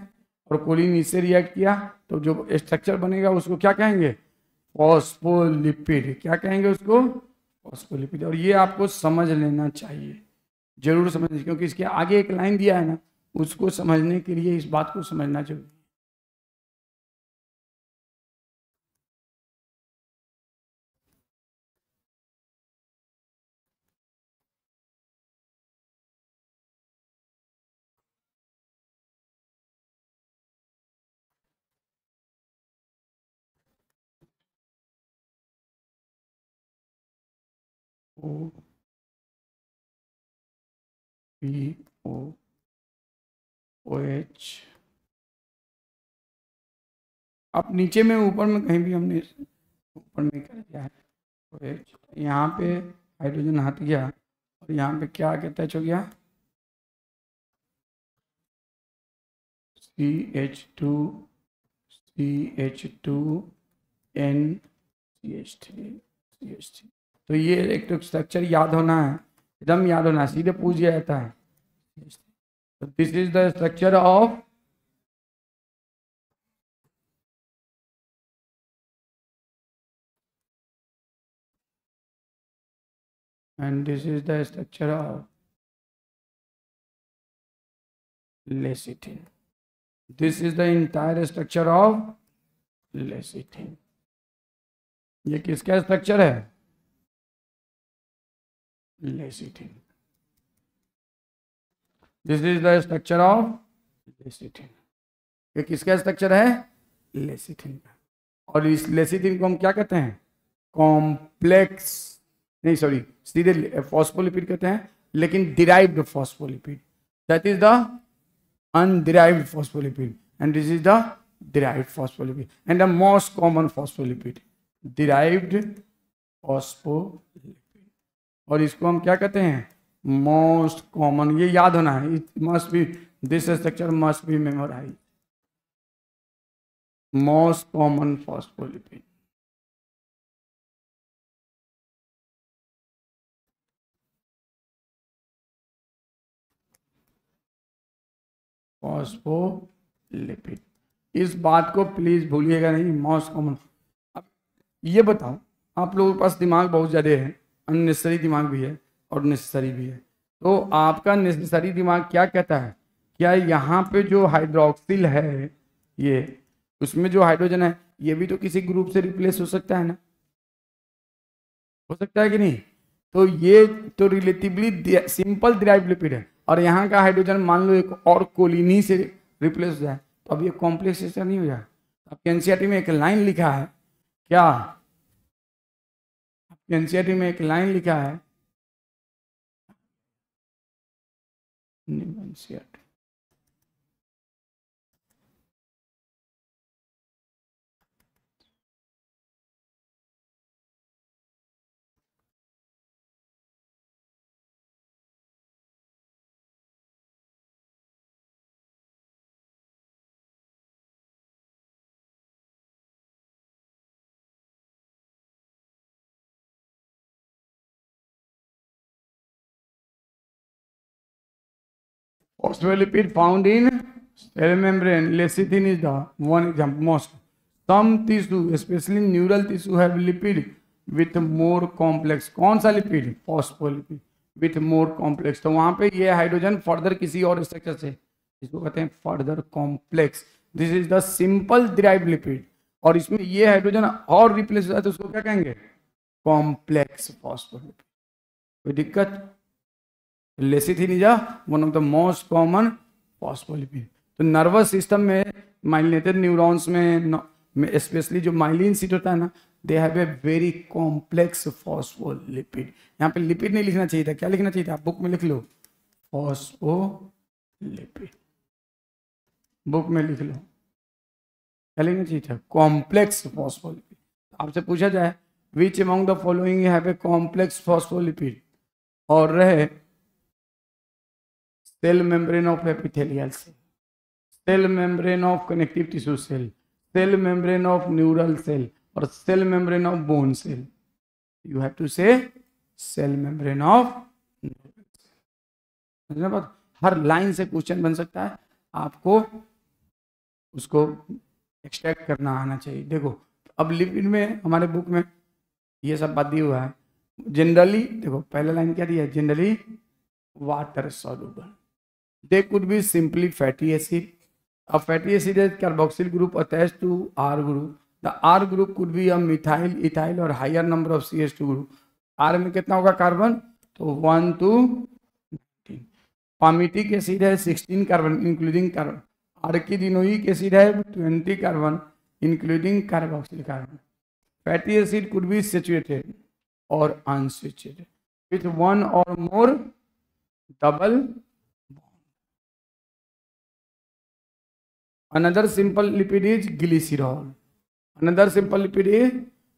और कोलिन इससे रिएक्ट किया तो जो स्ट्रक्चर बनेगा उसको क्या कहेंगे? फॉस्फोलिपिड। क्या कहेंगे उसको? फॉस्फोलिपिड। और ये आपको समझ लेना चाहिए, जरूर समझना, क्योंकि इसके आगे एक लाइन दिया है ना, उसको समझने के लिए इस बात को समझना जरूरी। O P O O H. अब नीचे में ऊपर में कहीं भी हमने ऊपर में कर दिया है OH, यहाँ पे हाइड्रोजन हट गया, और यहाँ पे क्या आके टच हो गया? CH2 CH2 NCH3 CH3। तो ये एक तो स्ट्रक्चर याद होना है, एकदम याद होना है, सीधे पूछ दिया जाता है। तो this is the structure of and this is the structure of lecithin. This is the entire structure of lecithin. ये किसका स्ट्रक्चर है? lecithin. This is the structure of lecithin. ये किसका स्ट्रक्चर है? lecithin का। और इस lecithin को हम क्या कहते हैं? कॉम्प्लेक्स, नहीं सॉरी, सीधे फॉस्फोलिपिड कहते हैं, लेकिन derived phospholipid, that is the underived phospholipid, and this is the derived phospholipid, and the most common phospholipid, derived phospholipid। और इसको हम क्या कहते हैं? Most common. ये याद होना है, it must be, this structure must be memorize. Most common phospholipid. Phospholipid, इस बात को प्लीज भूलिएगा नहीं, मोस्ट कॉमन। अब ये बताओ, आप लोगों के पास दिमाग बहुत ज़्यादा है, अननेसेसरी दिमाग भी है और नेसेसरी भी है। तो आपका नेसेसरी दिमाग क्या कहता है? क्या यहाँ पे जो हाइड्रोक्सिल है, ये उसमें जो हाइड्रोजन है, ये भी तो किसी ग्रुप से रिप्लेस हो सकता है ना? हो सकता है कि नहीं? तो ये तो रिलेटिवली सिंपल डिराइव्ड लिपिड है, और यहाँ का हाइड्रोजन मान लो एक और कोलिनी से रिप्लेस हो जाए, तो अब ये कॉम्प्लेक्स स्ट्रक्चर नहीं हो जाए। आपके एनसीईआरटी में एक लाइन लिखा है, क्या एनसीईआरटी में एक लाइन लिखा है? NCERT Phospholipid found in cell membrane. Lecithin is the one example. Most. Some tissue, especially neural tissue, have lipid with more complex. कौन सा lipid? Phospholipid with more complex. तो वहां पे ये हाइड्रोजन फर्दर किसी और स्ट्रक्चर से, इसको कहते हैं further complex. This is the simple derived lipid. और इसमें ये हाइड्रोजन और रिप्लेस हो जाए तो उसको क्या कहेंगे? Complex phospholipid. कोई दिक्कत? Lecithin is one of the most common phospholipid. तो नर्वस सिस्टम में माइलिनेटेड न्यूरॉन्स में स्पेशली जो माइलिन सीट होता है ना, they have a very complex phospholipid. यहाँ पे लिपिड नहीं लिखना चाहिए था, क्या लिखना चाहिए था? आप बुक में लिख लो फॉस्फोलिपिड. बुक में लिख लो, क्या लिखना चाहिए था? Complex phospholipid. आपसे पूछा जाए which among the following have a complex phospholipid, और रहे cell membrane of epithelial cell, cell membrane of connective tissue cell, cell membrane of neural cell और cell membrane of bone cell. You have to say cell membrane of neural cell. हर line से question बन सकता है, आपको उसको extract करना आना चाहिए. देखो अब लिपिड में हमारे बुक में ये सब बात दिया हुआ है. जनरली देखो पहला लाइन क्या दिया है? Generally water soluble. They could be simply fatty acid. A fatty acid is carboxyl group attached to R group. The R group could be a methyl, ethyl or higher number of CH2 group. R में कितना होगा carbon? तो 1 to 19. Palmitic acid है 16 carbon including carbon. आर्किडिनोइक acid है 20 carbon including carboxyl carbon. Fatty acid could be saturated और unsaturated with one और मोर double. Another simple lipid is glycerol. Another simple lipid is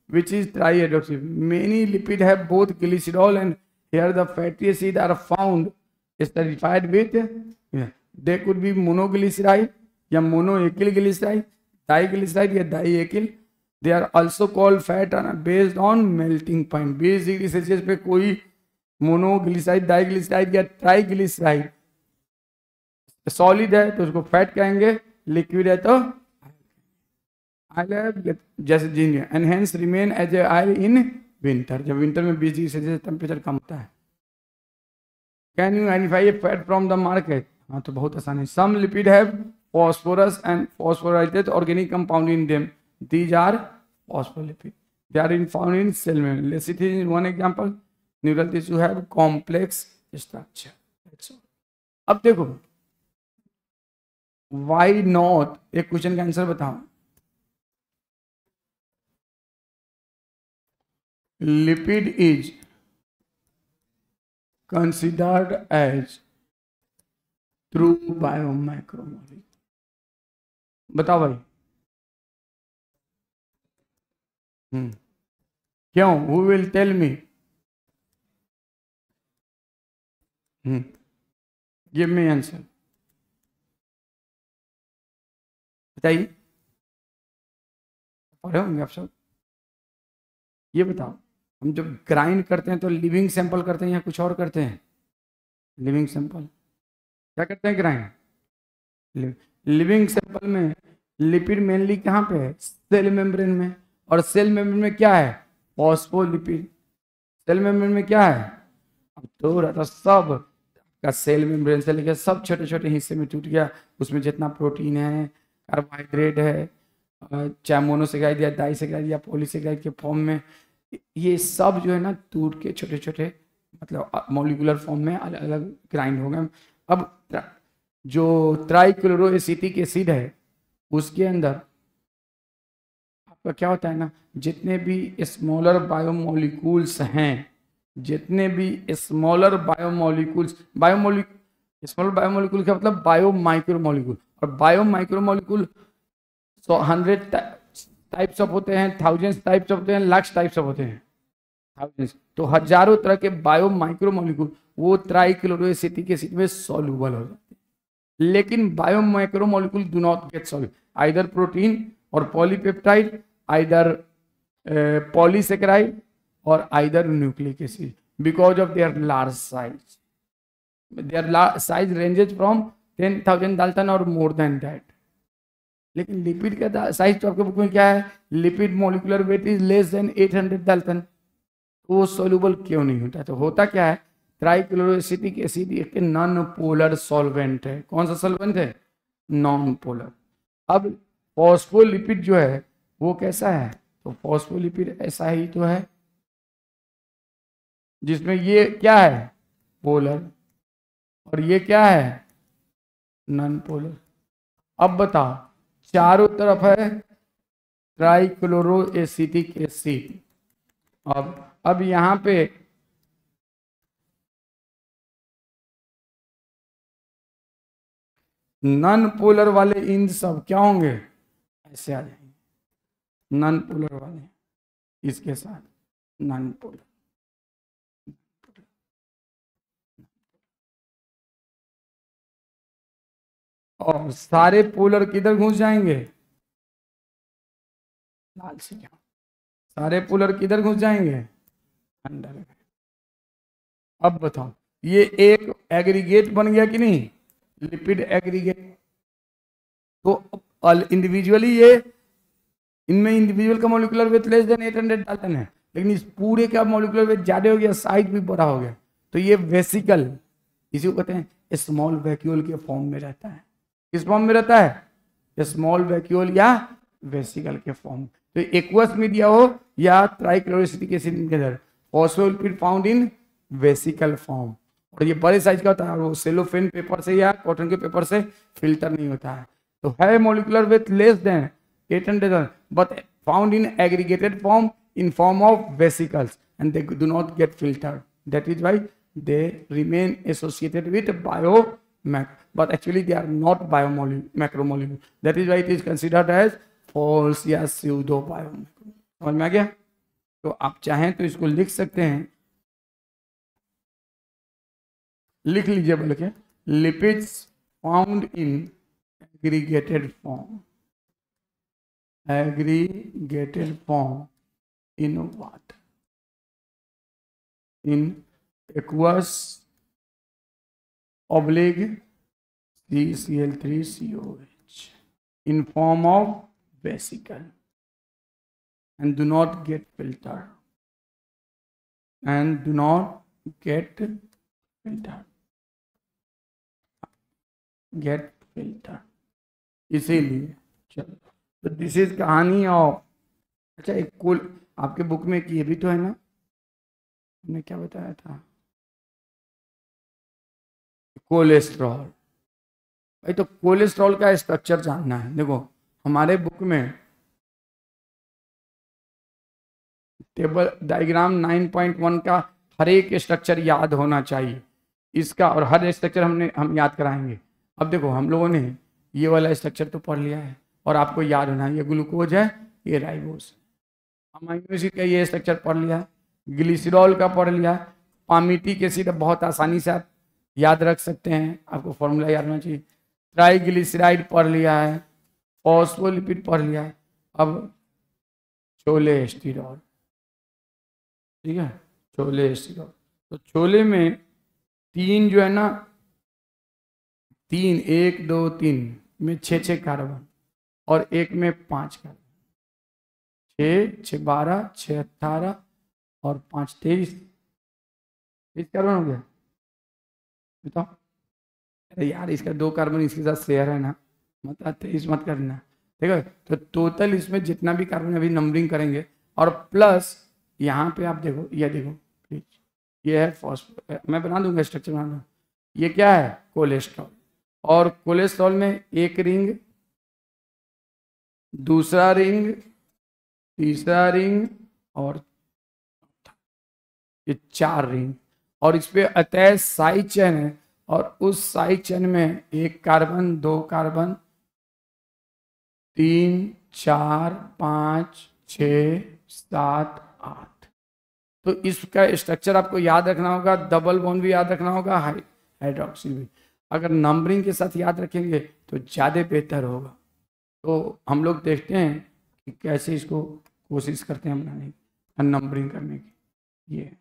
which is trihydroxy. Many lipid have both glycerol and here the fatty acid are found esterified with. They could be monoglyceride या monoacyl glyceride, diglyceride या diacyl. They are also called fat and based on melting point. 20 degree Celsius पे कोई monoglyceride, diglyceride या triglyceride solid है तो उसको fat कहेंगे, liquid है तो आयल, जैसे जिंक. And hence remain as a oil in winter. जब विंटर में 20 डिग्री सेल्सियस टेम्परेचर कम होता है. Can you identify a fat from the market? हाँ तो बहुत आसान है. Some lipid have phosphorus and phosphorylated organic compound in them. These are phospholipid. They are found in cell membrane. Lecithin is one example. Neural tissue have complex structure. That's all. अब देखो why not, एक question का answer बताओ. Lipid is considered as true biomicromolecule. बताओ भाई. क्यों? Who will tell me? Give me answer. बताइए. पढ़े होंगे आप सब. ये बताओ, हम जब ग्राइंड करते हैं तो लिविंग सैंपल करते हैं या कुछ और करते हैं? Living sample. क्या करते हैं? ग्राइंड. लिविंग सैंपल में लिपिड मेनली कहाँ पे है? सेल मेम्ब्रेन में. और सेल मेम्ब्रेन में क्या है? फॉस्फोलिपिड. सेल मेम्ब्रेन में क्या है? अब तो सब का सेल मेम्ब्रेन से लेकर सब छोटे छोटे हिस्से में टूट गया. उसमें जितना प्रोटीन है, कार्बोहाइड्रेट है, चाहे मोनोसेक्राइड या डाइसेक्राइड या पॉलीसेक्राइड के फॉर्म में, ये सब जो है ना टूट के छोटे छोटे मतलब मॉलिक्यूलर फॉर्म में अलग अलग ग्राइंड हो गए. अब जो ट्राइक्लोरोएसिटिक एसिड है उसके अंदर आपका क्या होता है ना, जितने भी स्मॉलर बायोमोलिक्यूल्स हैं, जितने भी स्मॉलर बायोमोलिक्यूल्स, स्मॉलर बायोमोलिक्यूल का मतलब बायो माइक्रोमोलिक्यूल, और बायो माइक्रोमोलिक्यूल 100 टाइप्स ऑफ होते हैं, थाउजेंड्स टाइप्स ऑफ होते हैं, लाख टाइप्स ऑफ होते हैं, थाउजेंड्स. तो हजारों तरह के बायो माइक्रोमोलिक्यूल वो ट्राइक्लोरोएसिटिक एसिड में सॉल्युबल हो जाते हैं. लेकिन bio micromolecule do not gate solve, either protein और पॉलीपेप्टाइड, आइदर पॉलीसेकेराइड और either nucleic acid, because of their large size. Their size ranges from 10,000 Dalton और मोर देन दैट। लेकिन लिपिड का साइज तो आपके बुक में क्या है, lipid molecular weight is less than 800 Dalton. वो सोल्यूबल क्यों नहीं होता? तो होता क्या है, ट्राइक्लोरोएसिटिक एसिड एक नॉन पोलर सॉल्वेंट है। कौन सा सॉल्वेंट है? Non polar. अब फॉस्फोलिपिड जो है वो कैसा है? तो फॉस्फोलिपिड ऐसा ही तो है जिसमें ये क्या है, पोलर, और ये क्या है, नॉन पोलर। अब बताओ, चारों तरफ है ट्राइक्लोरोएसिटिक एसिड। अब यहां पे नॉन पोलर वाले इन सब क्या होंगे, ऐसे आ जाएंगे नॉन पोलर वाले, इसके साथ नॉन पोलर। और सारे पोलर किधर घुस जाएंगे, लाल से क्या, सारे पोलर किधर घुस जाएंगे, अंदर। अब बताओ, ये एक एग्रीगेट बन गया कि नहीं, लिपिड एग्रीगेट। तो इंडिविजुअली ये, इनमें इंडिविजुअल का molecular weight less than 800 Dalton है, लेकिन इस पूरे का मॉलिक्यूलर वेट ज्यादा हो गया, साइज भी बड़ा हो गया। तो ये वेसिकल, इसी को कहते हैं स्मॉल वैक्यूल के फॉर्म में रहता है। किस फॉर्म में रहता है, स्मॉल वैक्यूल या वेसिकल के फॉर्म। तो एक्वस मीडिया हो या ट्राइक्लोरोएसिटिक एसिड के अंदर फॉस्फोलिपिड फाउंड इन वेसिकल फॉर्म। और ये बड़े साइज का होता है, वो सेलोफेन पेपर से या कॉटन के पेपर से फिल्टर नहीं होता है। तो है molecular weight less than 800 but found in aggregated form in form of vesicles, and they do not get filtered. That is why they remain associated with but actually they are not macromolecule. That is why it is considered as false या pseudo biomolecule. समझ में आ गया? तो आप चाहें तो इसको लिख सकते हैं, लिख लीजिए बोल के, lipids found in aggregated form, aggregated form in what? In aqueous oblique CCl3COH in form of vesicle and do not get filtered इसीलिए चलो। तो दिस इज कहानी ऑफ, अच्छा एक कोल, आपके बुक में एक ये भी तो है ना, हमने क्या बताया था, कोलेस्ट्रॉल। भाई तो कोलेस्ट्रॉल का स्ट्रक्चर जानना है। देखो हमारे बुक में टेबल डायग्राम 9.1 का हर एक स्ट्रक्चर याद होना चाहिए इसका, और हर स्ट्रक्चर हम याद कराएंगे। अब देखो हम लोगों ने ये वाला स्ट्रक्चर तो पढ़ लिया है, और आपको याद होना है ये ग्लूकोज है, ये राइबोस। अमीनो एसिड का ये स्ट्रक्चर पढ़ लिया है, ग्लिसरॉल का पढ़ लिया है, पामिटिक एसिड बहुत आसानी से आप याद रख सकते हैं, आपको फॉर्मूला याद होना चाहिए। ट्राइग्लिसराइड पढ़ लिया है, फॉस्फोलिपिड पढ़ लिया है। अब छोले एस्टिरॉल, ठीक है, छोले एस्टिरॉल। तो छोले में तीन जो है ना, तीन, 1 2 3 में 6 कार्बन, और एक में 5 कार्बन, 6 6 12 6 18 और 5 23 कार्बन हो गया। बताओ, अरे यार इसका 2 कार्बन इसके साथ शेयर है ना, मतलब 23 मत करना, ठीक है। तो टोटल इसमें जितना भी कार्बन अभी नंबरिंग करेंगे, और प्लस यहाँ पे आप देखो, ये देखो प्लीज, ये है फॉस्फो, मैं बना दूंगा स्ट्रक्चर बना दूंगा। ये क्या है, कोलेस्ट्रॉल, और कोलेस्ट्रॉल में एक रिंग, दूसरा रिंग, तीसरा रिंग, और ये 4 रिंग, और इस पे अटैच साइड चेन है, और उस साइड चेन में 1 कार्बन, 2 कार्बन, 3 4 5 6 7 8। तो इसका स्ट्रक्चर आपको याद रखना होगा, डबल बॉन्ड भी याद रखना होगा, हाइड्रोक्सिल भी। अगर नंबरिंग के साथ याद रखेंगे तो ज़्यादा बेहतर होगा। तो हम लोग देखते हैं कि कैसे इसको कोशिश करते हैं बनाने की, नंबरिंग करने की। ये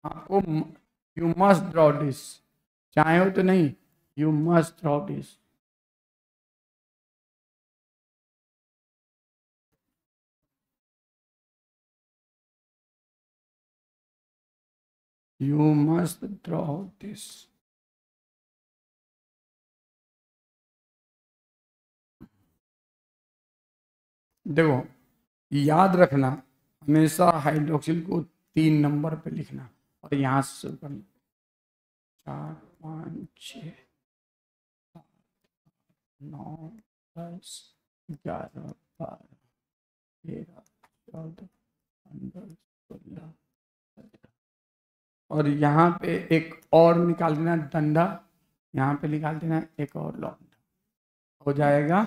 आपको यू मस्ट ड्रॉ दिस, चाहे हो तो नहीं, you must draw this. You must draw this. देखो याद रखना, हमेशा हाइड्रोक्सिल को 3 नंबर पे लिखना और यहाँ से शुरू करना। 4 5 6 7 9 10 11 12 13 14 15 16 17 और यहाँ पे एक और निकाल देना डंडा, यहाँ पे निकाल देना एक और लौंडा, हो जाएगा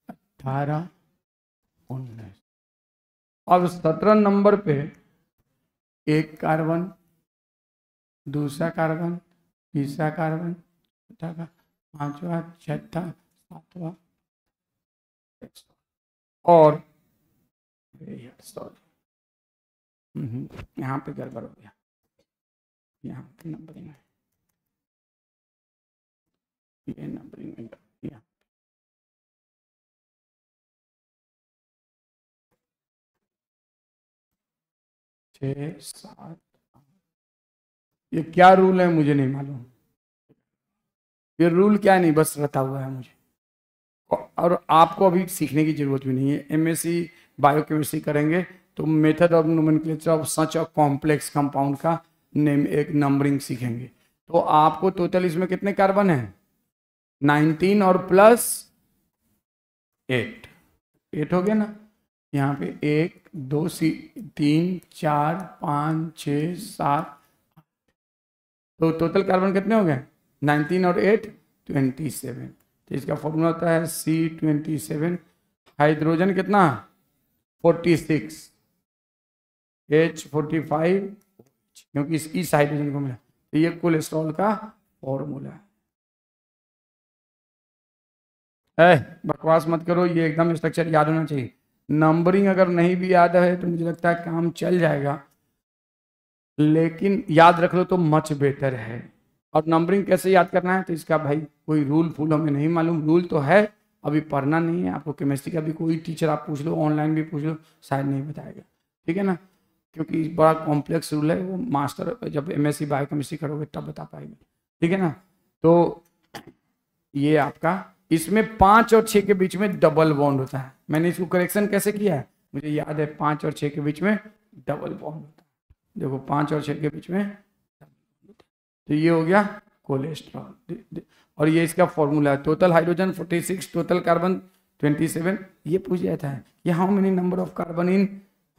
18 19। अब 17 नंबर पे एक कार्बन, दूसरा कार्बन, तीसरा कार्बन, चौथा का, पांचवा, छठा, सातवां और सॉरी यहाँ पे गड़बड़ हो गया, यहाँ पे नंबरिंग है, ये नंबरिंग में यहाँ 6 7 ये क्या रूल है मुझे नहीं मालूम, ये रूल क्या नहीं, बस रटा हुआ है मुझे, और आपको अभी सीखने की जरूरत भी नहीं है। एमएससी बायोकेमिस्ट्री करेंगे तो method of nomenclature of such a complex compound का नेम एक नंबरिंग सीखेंगे। तो आपको टोटल इसमें कितने कार्बन है? 19 और प्लस 8 हो गया ना। यहाँ पे 1 2 3 4 5 6 7 तो टोटल कार्बन कितने हो गए? 19 और 8 27। तो इसका फॉर्मूला होता है C27। हाइड्रोजन कितना? 46, H45, क्योंकि इस हाइड्रोजन को मिला। तो ये कोलेस्ट्रॉल का फॉर्मूला है। बकवास मत करो, ये एकदम स्ट्रक्चर याद होना चाहिए। नंबरिंग अगर नहीं भी याद है तो मुझे लगता है काम चल जाएगा, लेकिन याद रख लो तो मच बेटर है। और नंबरिंग कैसे याद करना है तो इसका भाई कोई रूल फूल हमें नहीं मालूम। रूल तो है, अभी पढ़ना नहीं है आपको। केमिस्ट्री का भी कोई टीचर आप पूछ लो, ऑनलाइन भी पूछ लो, शायद नहीं बताएगा, ठीक है ना, क्योंकि बड़ा कॉम्प्लेक्स रूल है। वो मास्टर जब एमएससी बायोकेमिस्ट्री करोगे तब बता पाएंगे, ठीक है ना। तो ये आपका, इसमें 5 और 6 के बीच में डबल बॉन्ड होता है। मैंने इसको करेक्शन कैसे किया है मुझे याद है, 5 और 6 के बीच में डबल बॉन्ड होता है। देखो 5 और 6 के बीच में, तो ये हो गया कोलेस्ट्रॉल। और ये इसका फॉर्मूला है, टोटल हाइड्रोजन 46, टोटल कार्बन 27। ये पूछ जाता है कि how many number of carbon in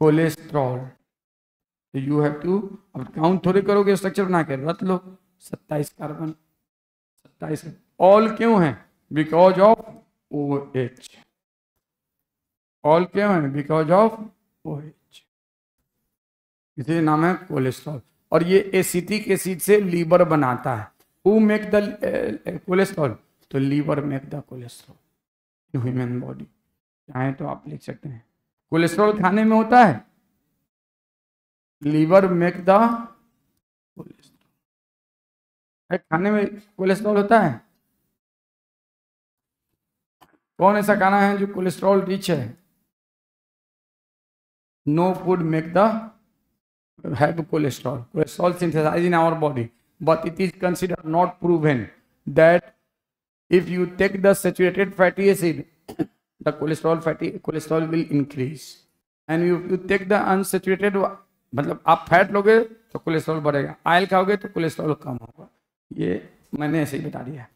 cholesterol, तो यू हैव टू, अब काउंट थोड़ी करोगे, स्ट्रक्चर बना के रख लो। 27 कार्बन, 27। ऑल क्यों है? Because of OH। ऑल क्यों है? बिकॉज ऑफ OH, इसलिए नाम है कोलेस्ट्रॉल। और ये एसिटिक एसिड से लीवर बनाता है। Who make the cholesterol? तो liver make the cholesterol, human body. चाहे तो आप लिख सकते हैं कोलेस्ट्रॉल खाने में होता है, लीवर मेक द कोलेस्ट्रॉल। खाने में कोलेस्ट्रॉल होता है? कौन ऐसा खाना है जो कोलेस्ट्रॉल रिच है? No food make the have cholesterol. Cholesterol synthesized in our body, but it is considered not proven that if you take the saturated fatty acid, the cholesterol will increase, and if you take the unsaturated, मतलब आप fat लोगे तो cholesterol बढ़ेगा, oil खाओगे तो cholesterol कम होगा। ये मैंने ऐसे ही बता दिया है।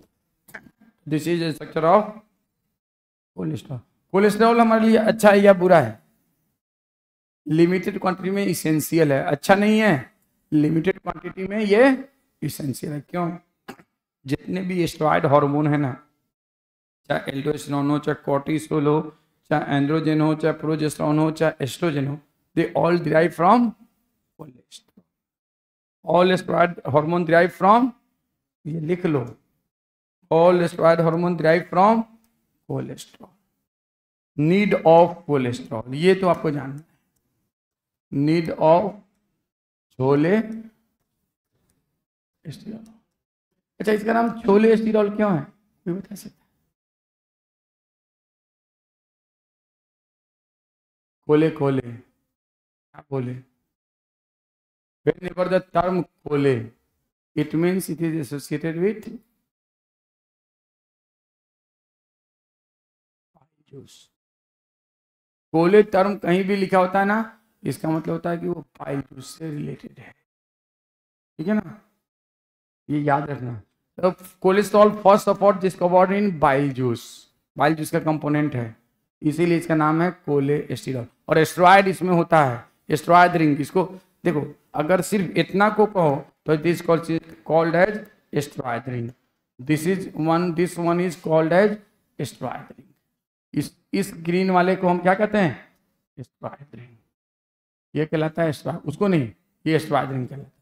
This is structure of cholesterol. Cholesterol हमारे लिए अच्छा है या बुरा है? लिमिटेड क्वांटिटी में इसेंशियल है। अच्छा नहीं है, लिमिटेड क्वांटिटी में ये इसेंशियल है। क्यों? जितने भी स्टेरॉयड हार्मोन है ना, चाहे एल्डोस्टेरोन हो, चाहे कॉर्टिसोल हो, चाहे एंड्रोजन हो, चाहे प्रोजेस्टेरोन हो, चाहे एस्ट्रोजन हो, they all derive from cholesterol. All steroid hormone derive from, ये लिख लो, all steroid hormone derive from cholesterol. Need of cholesterol, ये तो आपको जानना है। Need of cholesterol. अच्छा, इसका नाम छोले एस्टिरॉल क्यों है, कोई बता सकता है? खोले खोले, क्या बोले? whenever the term खोले, it means it is associated with juice. कोले टर्म कहीं भी लिखा होता है ना, इसका मतलब होता है कि वो पाइल जूस से रिलेटेड है, ठीक है ना, ये याद रखना। तो cholesterol first of all discovered in bile juice, bile juice का कंपोनेंट है, इसीलिए इसका नाम है कोलेस्टेरॉल। और एस्ट्रॉयड इसमें होता है, एस्ट्रॉयड रिंग। इसको देखो, अगर सिर्फ इतना को कहो तो this called as steroid ring, this one is called as steroid ring. इस ग्रीन वाले को हम क्या कहते हैं, एस्ट्रॉयड रिंग, ये कहलाता है एस्ट्रॉयड, उसको नहीं, ये एस्ट्रॉयड रिंग कहलाता है।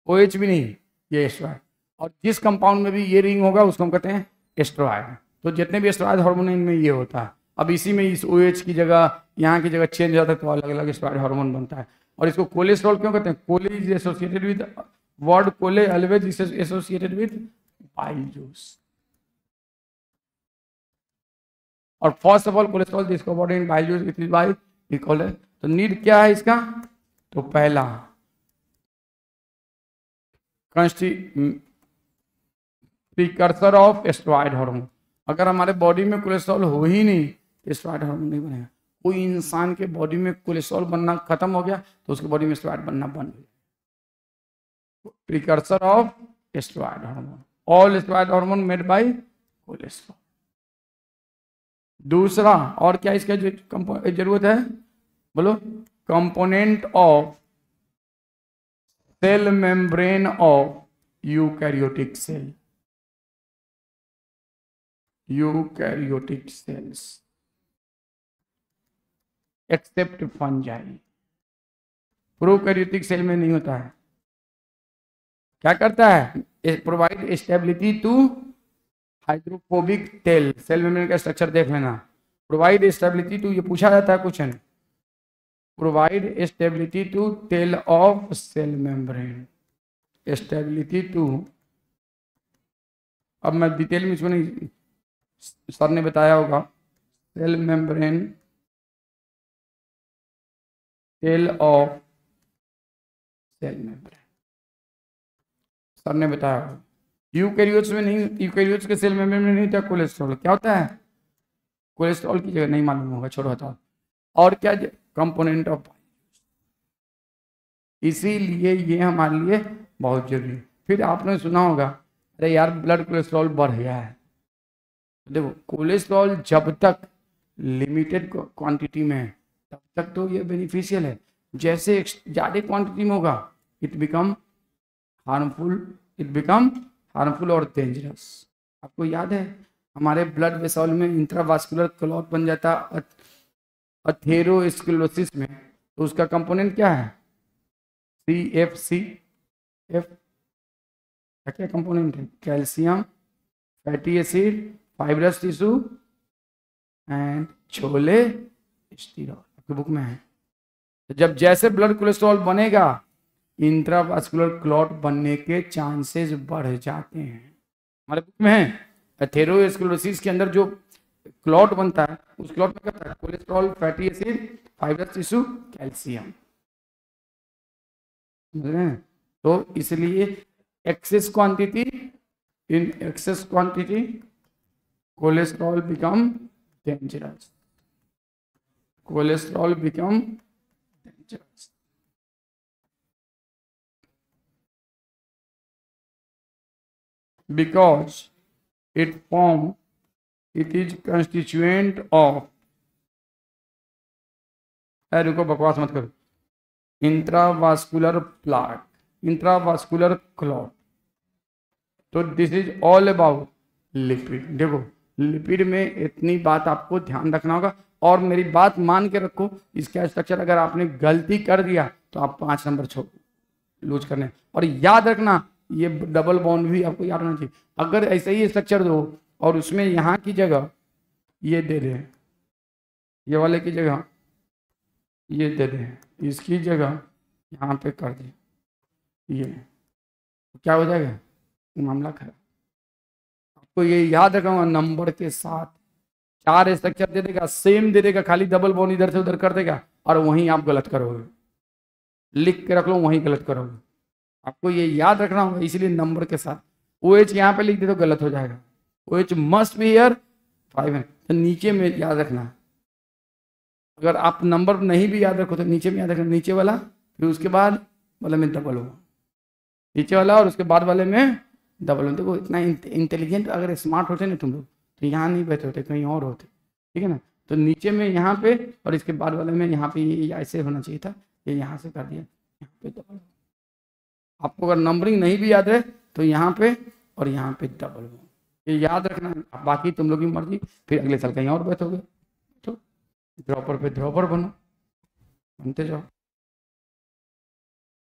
OH भी नहीं, ये एस्ट्रॉयड। और जिस कंपाउंड में भी ये रिंग होगा उसको हम कहते हैं एस्ट्रॉयड। तो जितने भी एस्ट्रॉयड हार्मोन इनमें ये होता है। अब इसी में इस OH की जगह, यहाँ की जगह चेंज हो जाता है तो अलग अलग एस्ट्रॉयड हार्मोन बनता है। और इसको कोलेस्ट्रॉल क्यों कहते हैं? Chole is associated with, word chole always is associated with bile juice. और first of all cholesterol discovered in bile juice, it is by equal. तो नीड क्या है इसका? तो पहला प्रीकर्सर ऑफ एस्ट्रॉयड हार्मोन। अगर हमारे बॉडी में कोलेस्ट्रॉल हो ही नहीं, एस्ट्रॉयड हार्मोन नहीं बनेगा। कोई इंसान के बॉडी में कोलेस्ट्रॉल बनना खत्म हो गया तो उसके बॉडी में एस्ट्रॉयड बनना बंद हो गया। Precursor of steroid hormone, all steroid hormone made by cholesterol. दूसरा और क्या इसका जरूरत है, बोलो? Component of cell membrane of eukaryotic cell, eukaryotic cells except fungi. Prokaryotic cell में नहीं होता है। क्या करता है? Provide stability to hydrophobic tail. Cell membrane का स्ट्रक्चर देख लेना। प्रोवाइड स्टेबिलिटी टू, ये पूछा जाता है question, provide stability to tail of cell membrane, stability to. अब मैं डिटेल में इसको नहीं, सर ने बताया होगा, cell membrane tail of cell membrane, sir ने बताया। यूकैरियोट्स में नहीं, यूकैरियोट्स के सेल मेम्ब्रेन में नहीं होता कोलेस्ट्रॉल। क्या होता है? कोलेस्ट्रॉल की जगह नहीं मालूम होगा, छोड़ो हटाओ। और क्या? कंपोनेंट ऑफ, इसीलिए ये हमारे लिए बहुत जरूरी। फिर आपने सुना होगा, अरे यार ब्लड कोलेस्ट्रॉल बढ़ गया है। देखो, कोलेस्ट्रॉल जब तक लिमिटेड क्वांटिटी में है तब तक तो ये बेनिफिशियल है। जैसे ज़्यादा क्वांटिटी में होगा इट बिकम हार्मफुल और डेंजरस। आपको याद है हमारे ब्लड वेसल में इंट्रावास्कुलर क्लॉट बन जाता अथेरोस्क्लेरोसिस में, तो उसका कंपोनेंट क्या है? CFCF। क्या कंपोनेंट है? Calcium, fatty acid, fibrous tissue and cholesterol. आपकी बुक में है। तो जब जैसे ब्लड कोलेस्ट्रॉल बनेगा, इंट्रावास्कुलर क्लॉट बनने के चांसेस बढ़ जाते हैं। हमारे बुक में है, एथेरोस्क्लेरोसिस के अंदर जो क्लॉट बनता है उस क्लॉट में क्या होता है? Cholesterol, fatty acid, fibrous tissue, calcium. तो इसलिए excess quantity, in excess quantity cholesterol become dangerous, cholesterol become dangerous. Because it is constituent of, रुको बकवास मत करो, इंट्रावास्कुलर प्लाक, इंट्रावास्कुलर क्लॉट। तो this is all about lipid. देखो, lipid में इतनी बात आपको ध्यान रखना होगा। और मेरी बात मान के रखो, इसका स्ट्रक्चर अगर आपने गलती कर दिया तो आप 5 नंबर छोड़ लूज करने। और याद रखना, ये डबल बॉन्ड भी आपको याद होना चाहिए। अगर ऐसे ही स्ट्रक्चर दो और उसमें यहाँ की जगह ये दे दे, ये वाले की जगह ये दे दे, इसकी जगह यहाँ पे कर दे, ये क्या हो जाएगा, मामला खराब। आपको ये याद रखना, नंबर के साथ 4 स्ट्रक्चर दे देगा, सेम दे देगा, खाली डबल बॉन्ड इधर से उधर कर देगा और वहीं आप गलत करोगे। लिख के रख लो, वहीं गलत करोगे। आपको ये याद रखना होगा, इसलिए नंबर के साथ। OH यहाँ पे लिख दे तो गलत हो जाएगा। OH मस्ट बी हियर 5 है, तो नीचे में याद रखना। अगर आप नंबर नहीं भी याद रखो तो नीचे में याद रखना, नीचे वाला फिर उसके बाद वाले में डबल होगा, नीचे वाला और उसके बाद वाले में डबल होते। देखो इतना इंटेलिजेंट अगर स्मार्ट होते ना तुम लोग तो यहाँ नहीं बैठे होते, कहीं और होते, ठीक है ना। तो नीचे में यहाँ पे और इसके बाद वाले में यहाँ पे ये ऐसे होना चाहिए था, ये यहाँ से कर दिया, यहाँ पे डबल। आपको अगर नंबरिंग नहीं भी याद है तो यहाँ पे और यहाँ पे डबल हो, ये याद रखना। बाकी तुम लोग की मर्जी, फिर अगले साल कहीं और बैठोगे तो ड्रॉपर पे ड्रॉपर बनो, बनते जाओ।